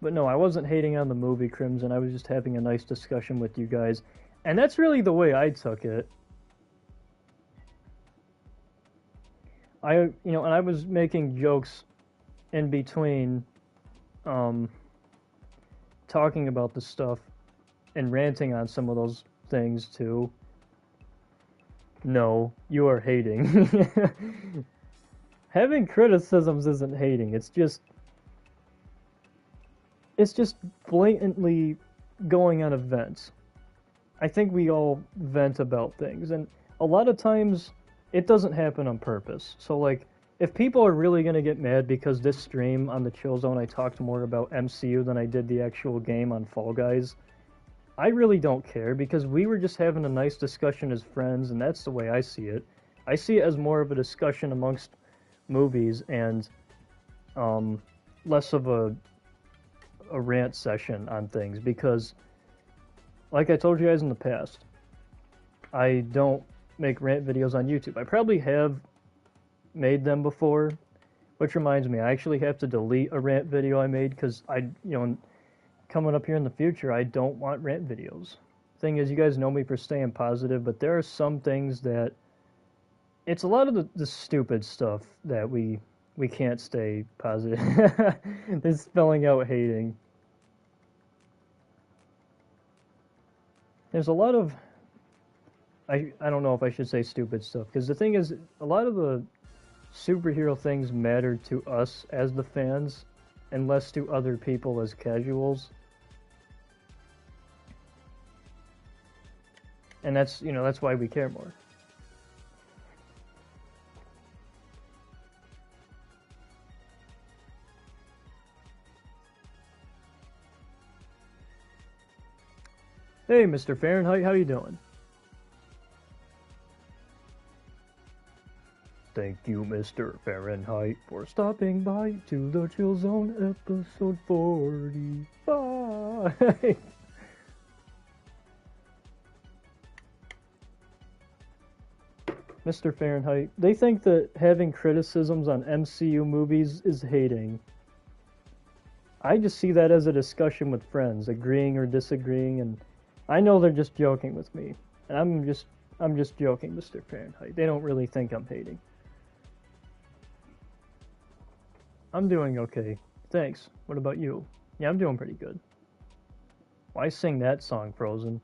But no, I wasn't hating on the movie Crimson. I was just having a nice discussion with you guys. And that's really the way I took it. And I was making jokes in between talking about the stuff and ranting on some of those things too. No, you are hating. Having criticisms isn't hating. It's just blatantly going on a vent. I think we all vent about things, and a lot of times it doesn't happen on purpose. So like, if people are really gonna get mad because this stream on the Chill Zone I talked more about MCU than I did the actual game on Fall Guys, I really don't care because we were just having a nice discussion as friends, and that's the way I see it. I see it as more of a discussion amongst movies and less of a rant session on things because, like I told you guys in the past, I don't make rant videos on YouTube. I probably have made them before, which reminds me, I actually have to delete a rant video I made because coming up here in the future, I don't want rant videos. Thing is, you guys know me for staying positive, but there are some things that it's a lot of the stupid stuff that we can't stay positive. They're spelling out hating. There's a lot of I don't know if I should say stupid stuff because the thing is, a lot of the superhero things matter to us as the fans and less to other people as casuals. And that's why we care more. Hey, Mr. Fahrenheit, how you doing? Thank you, Mr. Fahrenheit, for stopping by to the Chill Zone Episode 45. Mr. Fahrenheit, they think that having criticisms on MCU movies is hating. I just see that as a discussion with friends, agreeing or disagreeing, and I know they're just joking with me. And I'm just joking, Mr. Fahrenheit. They don't really think I'm hating. I'm doing okay. Thanks. What about you? Yeah, I'm doing pretty good. Why sing that song, Frozen?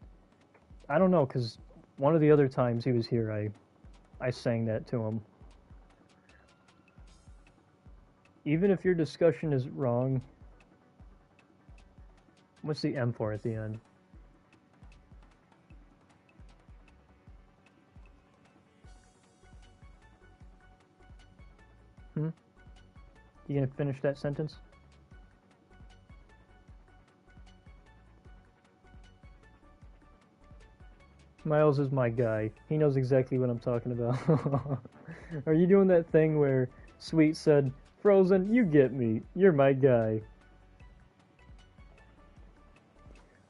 I don't know, because one of the other times he was here, I sang that to him. Even if your discussion is wrong, what's the M for at the end? You gonna finish that sentence? Miles is my guy. He knows exactly what I'm talking about. Are you doing that thing where Sweet said, Frozen, you get me. You're my guy.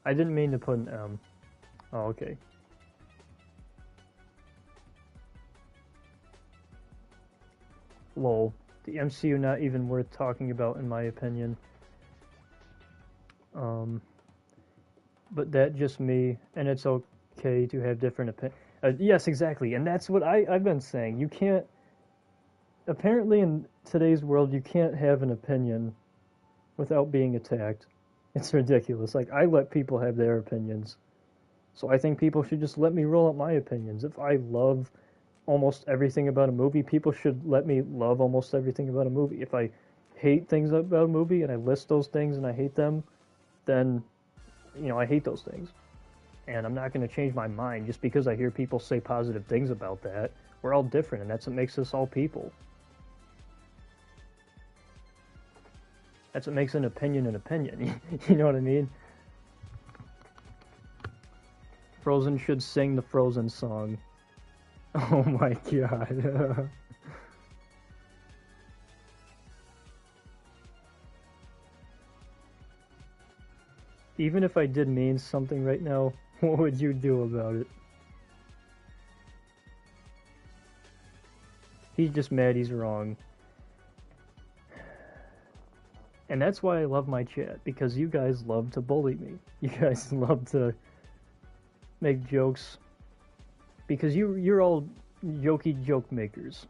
I didn't mean to put an M. Oh, okay. Lol. The MCU not even worth talking about in my opinion. But that just me, and it's okay to have different opinions. Yes, exactly, and that's what I've been saying. You can't, apparently in today's world, you can't have an opinion without being attacked. It's ridiculous. Like, I let people have their opinions. So I think people should just let me roll out my opinions. If I love almost everything about a movie, people should let me love almost everything about a movie. If I hate things about a movie and I list those things and I hate them, then, you know, I hate those things. And I'm not going to change my mind just because I hear people say positive things about that. We're all different, and that's what makes us all people. That's what makes an opinion an opinion. You know what I mean? Frozen should sing the Frozen song. Oh my god. Even if I did mean something right now, what would you do about it? He's just mad he's wrong. And that's why I love my chat, because you guys love to bully me. You guys love to make jokes, because you're all jokey joke makers.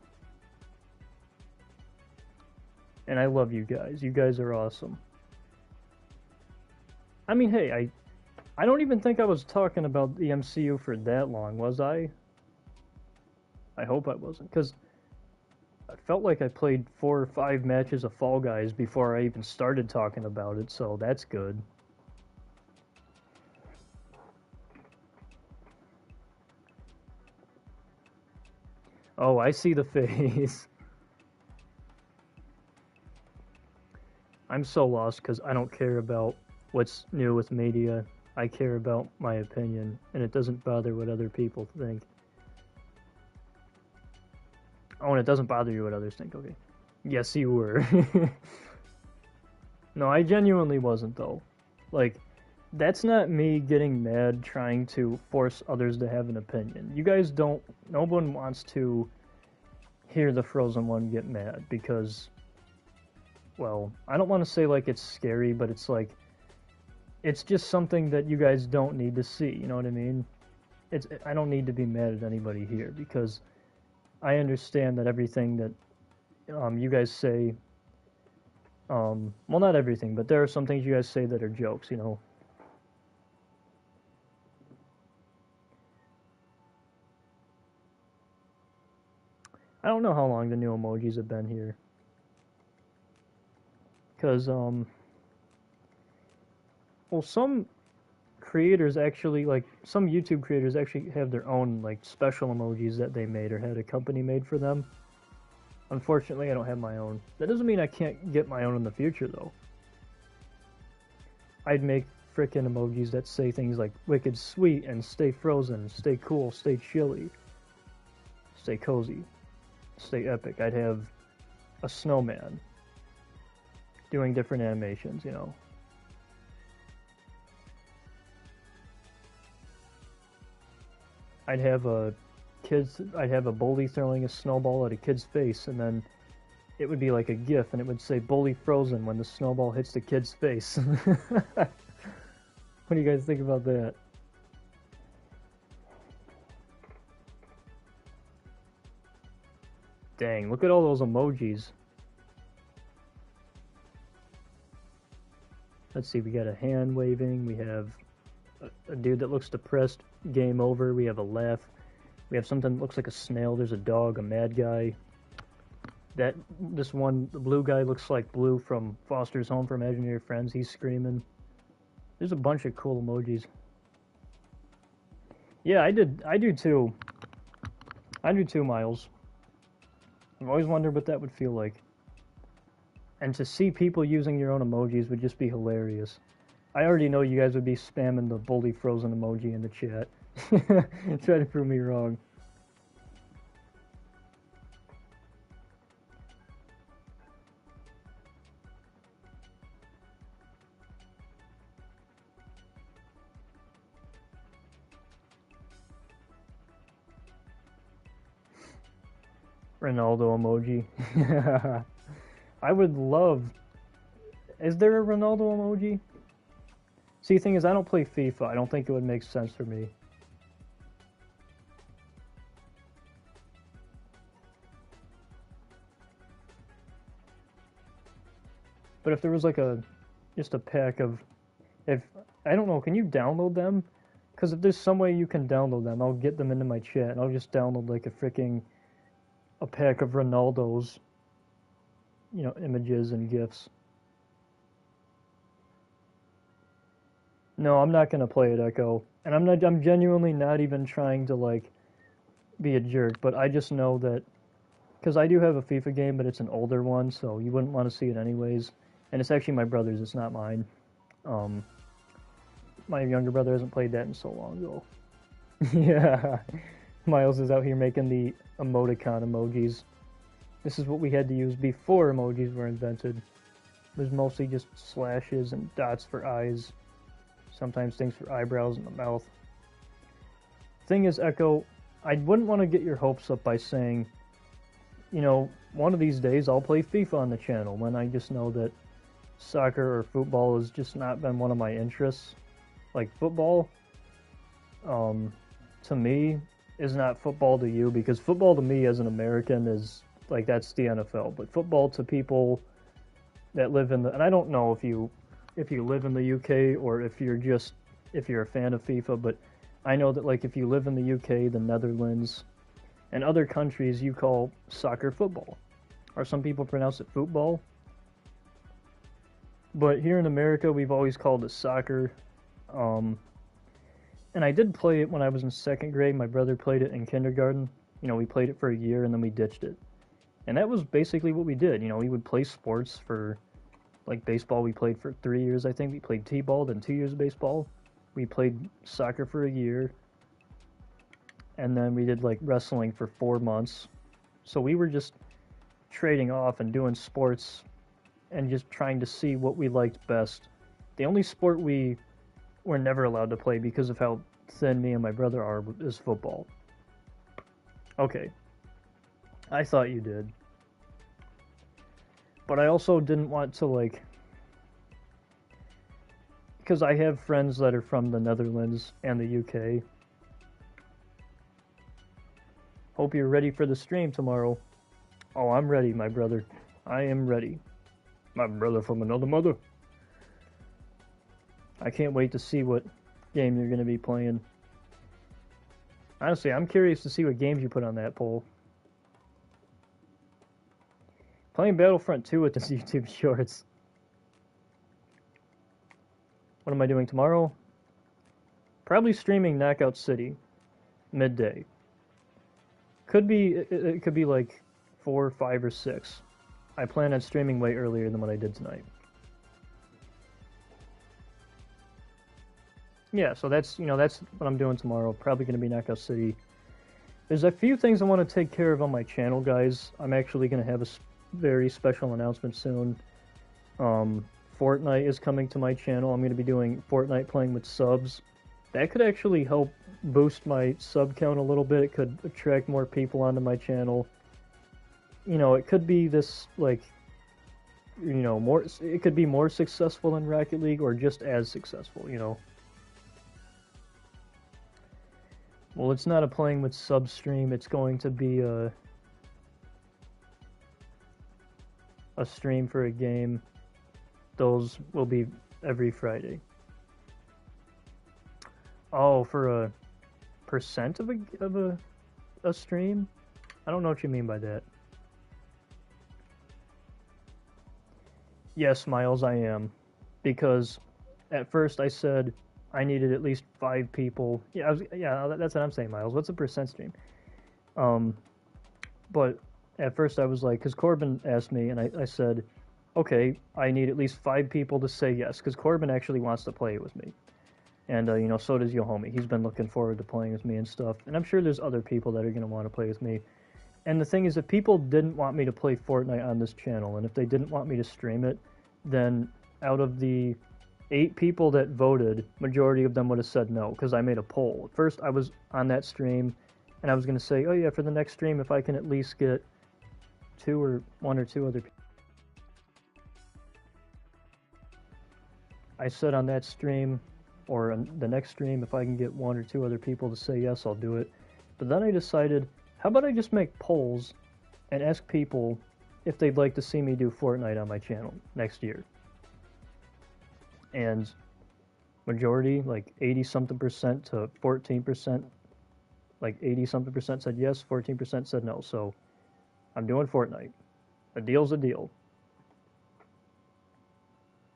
And I love you guys. You guys are awesome. I mean, hey, I don't even think I was talking about the MCU for that long, was I? I hope I wasn't, because I felt like I played 4 or 5 matches of Fall Guys before I even started talking about it, so that's good. Oh, I see the face. I'm so lost because I don't care about what's new with media. I care about my opinion, and it doesn't bother what other people think. Oh, and it doesn't bother you what others think, okay. Yes, you were. No, I genuinely wasn't, though. Like, that's not me getting mad trying to force others to have an opinion. You guys don't... No one wants to hear the Frozen one get mad, because... Well, I don't want to say, like, it's scary, but it's like... It's just something that you guys don't need to see, you know what I mean? I don't need to be mad at anybody here, because I understand that everything that you guys say, well, not everything, but there are some things you guys say that are jokes, you know? I don't know how long the new emojis have been here. Because, well, some creators actually, like, some YouTube creators actually have their own, like, special emojis that they made or had a company made for them. Unfortunately, I don't have my own. That doesn't mean I can't get my own in the future, though. I'd make frickin' emojis that say things like wicked sweet and stay frozen, stay cool, stay chilly, stay cozy, stay epic. I'd have a snowman doing different animations, you know. I'd have a bully throwing a snowball at a kid's face, and then it would be like a GIF, and it would say "bully frozen" when the snowball hits the kid's face. What do you guys think about that? Dang, look at all those emojis. Let's see, we got a hand waving, we have a dude that looks depressed, game over, we have a laugh, we have something that looks like a snail, there's a dog, a mad guy. This one, the blue guy looks like Blue from Foster's Home for Imaginary Friends, he's screaming. There's a bunch of cool emojis. Yeah, I do too. I do too, Miles. I've always wondered what that would feel like. And to see people using your own emojis would just be hilarious. I already know you guys would be spamming the bully frozen emoji in the chat. Try to prove me wrong. Ronaldo emoji. I would love... Is there a Ronaldo emoji? See, the thing is, I don't play FIFA. I don't think it would make sense for me. But if there was like just a pack of... I don't know, can you download them? Because if there's some way you can download them, I'll get them into my chat, and I'll just download like a pack of Ronaldo's, images and GIFs. No, I'm not gonna play it, Echo. And I'm genuinely not even trying to, like, be a jerk, but I just know that, because I do have a FIFA game, but it's an older one, so you wouldn't want to see it anyways. And it's actually my brother's, it's not mine. My younger brother hasn't played that in so long ago. Yeah, Miles is out here making the emoticon emojis. This is what we had to use before emojis were invented. It was mostly just slashes and dots for eyes. Sometimes things for eyebrows and the mouth. Thing is, Echo, I wouldn't want to get your hopes up by saying, one of these days I'll play FIFA on the channel, when I just know that soccer or football has just not been one of my interests. Like, football, to me, is not football to you, because football to me as an American is, like, that's the NFL. But football to people that live in and I don't know if you live in the UK or if you're a fan of FIFA, but I know that, like, if you live in the UK, the Netherlands, and other countries, you call soccer football. Or some people pronounce it football. But here in America, we've always called it soccer. And I did play it when I was in 2nd grade. My brother played it in kindergarten. We played it for a year and then we ditched it. And that was basically what we did. We would play sports for, like, baseball. We played for 3 years, I think. We played t-ball, then 2 years of baseball. We played soccer for a year. And then we did, like, wrestling for 4 months. So we were just trading off and doing sports and just trying to see what we liked best. The only sport we were never allowed to play because of how thin me and my brother are is football. Okay. I thought you did. But I also didn't want to, like... Because I have friends that are from the Netherlands and the UK. Hope you're ready for the stream tomorrow. Oh, I'm ready, my brother. I am ready. My brother from another mother. I can't wait to see what game you're going to be playing. Honestly, I'm curious to see what games you put on that poll. Playing Battlefront 2 with this YouTube Shorts. What am I doing tomorrow? Probably streaming Knockout City. Midday. It could be like 4, 5, or 6. I plan on streaming way earlier than what I did tonight. Yeah, so that's what I'm doing tomorrow. Probably going to be Knockout City. There's a few things I want to take care of on my channel, guys. I'm actually going to have a very special announcement soon. Fortnite is coming to my channel. I'm going to be doing Fortnite playing with subs. That could actually help boost my sub count a little bit. It could attract more people onto my channel. It could be this, like, it could be more successful than Rocket League or just as successful, Well, it's not a playing with sub stream. It's going to be a stream for a game. Those will be every Friday. Oh, for a percent of a stream? I don't know what you mean by that. Yes, Miles, I am. Because at first I said I needed at least 5 people. Yeah, that's what I'm saying, Miles. What's a percent stream? But at first I was like, because Corbin asked me, and I said, okay, I need at least 5 people to say yes, because Corbin actually wants to play it with me. And, you know, so does Yohomi. He's been looking forward to playing with me and stuff. And I'm sure there's other people that are going to want to play with me. And the thing is, if people didn't want me to play Fortnite on this channel, and if they didn't want me to stream it, then out of the 8 people that voted, majority of them would have said no, because I made a poll. First, I was on that stream, and I was going to say, oh yeah, for the next stream, if I can at least get 1 or 2 other people. I said on that stream, or on the next stream, if I can get 1 or 2 other people to say yes, I'll do it. But then I decided, how about I just make polls and ask people if they'd like to see me do Fortnite on my channel next year. And majority, like 80-something% to 14%, like 80-something% said yes, 14% said no. So I'm doing Fortnite. A deal's a deal.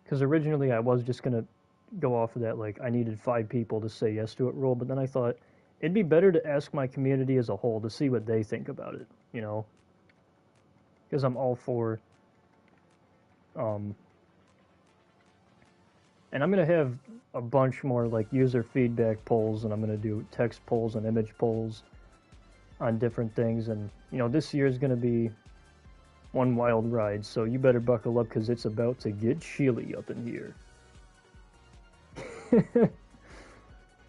Because originally I was just going to go off of that, like, I needed 5 people to say yes to it rule, but then I thought it'd be better to ask my community as a whole to see what they think about it, you know? Because I'm all for, and I'm going to have a bunch more, like, user feedback polls, and I'm going to do text polls and image polls on different things, and, you know, this year is going to be one wild ride, so you better buckle up, because it's about to get chilly up in here.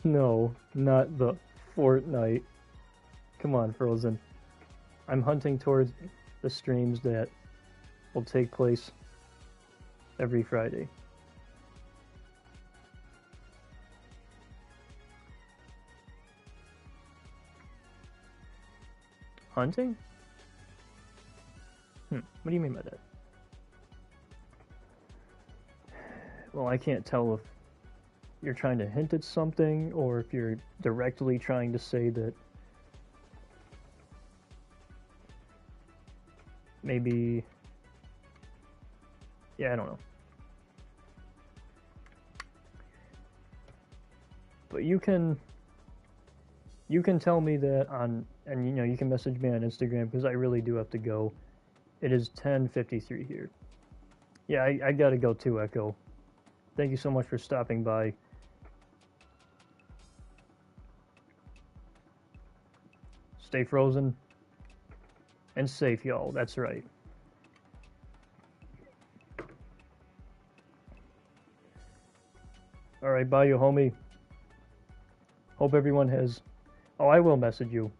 No, not the Fortnite. Come on, Frozen. I'm hunting towards the streams that will take place every Friday. Hunting? What do you mean by that? Well, I can't tell if you're trying to hint at something, or if you're directly trying to say that maybe, yeah, I don't know. But you can tell me that on, and you know, you can message me on Instagram, because I really do have to go. It is 10:53 here. Yeah, I gotta go too, Echo. Thank you so much for stopping by. Stay frozen and safe, y'all. That's right. Alright, bye, you homie. Hope everyone has... Oh, I will message you.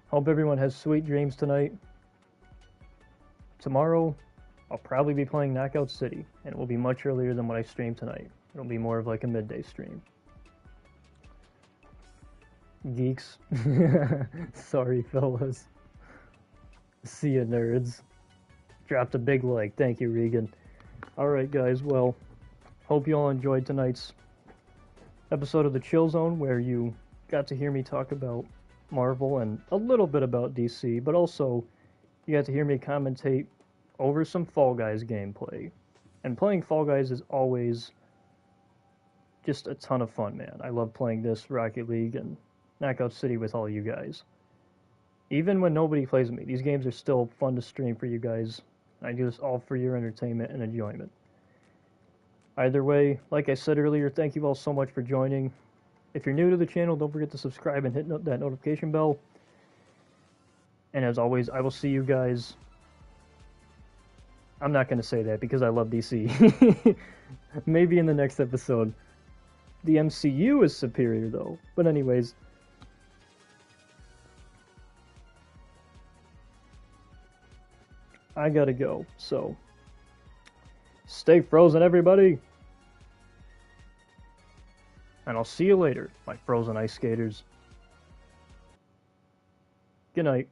Hope everyone has sweet dreams tonight. Tomorrow, I'll probably be playing Knockout City, and it will be much earlier than what I streamed tonight. It'll be more of like a midday stream. Geeks. Sorry, fellas. See ya, nerds. Dropped a big like. Thank you, Regan. Alright, guys, well, hope you all enjoyed tonight's episode of the Chill Zone, where you got to hear me talk about Marvel and a little bit about DC, but also you got to hear me commentate over some Fall Guys gameplay. And playing Fall Guys is always just a ton of fun, man. I love playing this, Rocket League, and Knockout City with all you guys. Even when nobody plays with me, these games are still fun to stream for you guys. I do this all for your entertainment and enjoyment. Either way, like I said earlier, thank you all so much for joining. If you're new to the channel, don't forget to subscribe and hit that notification bell. And as always, I will see you guys... I'm not going to say that because I love DC. Maybe in the next episode. The MCU is superior, though. But anyways... I gotta go, so... Stay frozen, everybody! And I'll see you later, my frozen ice skaters. Good night.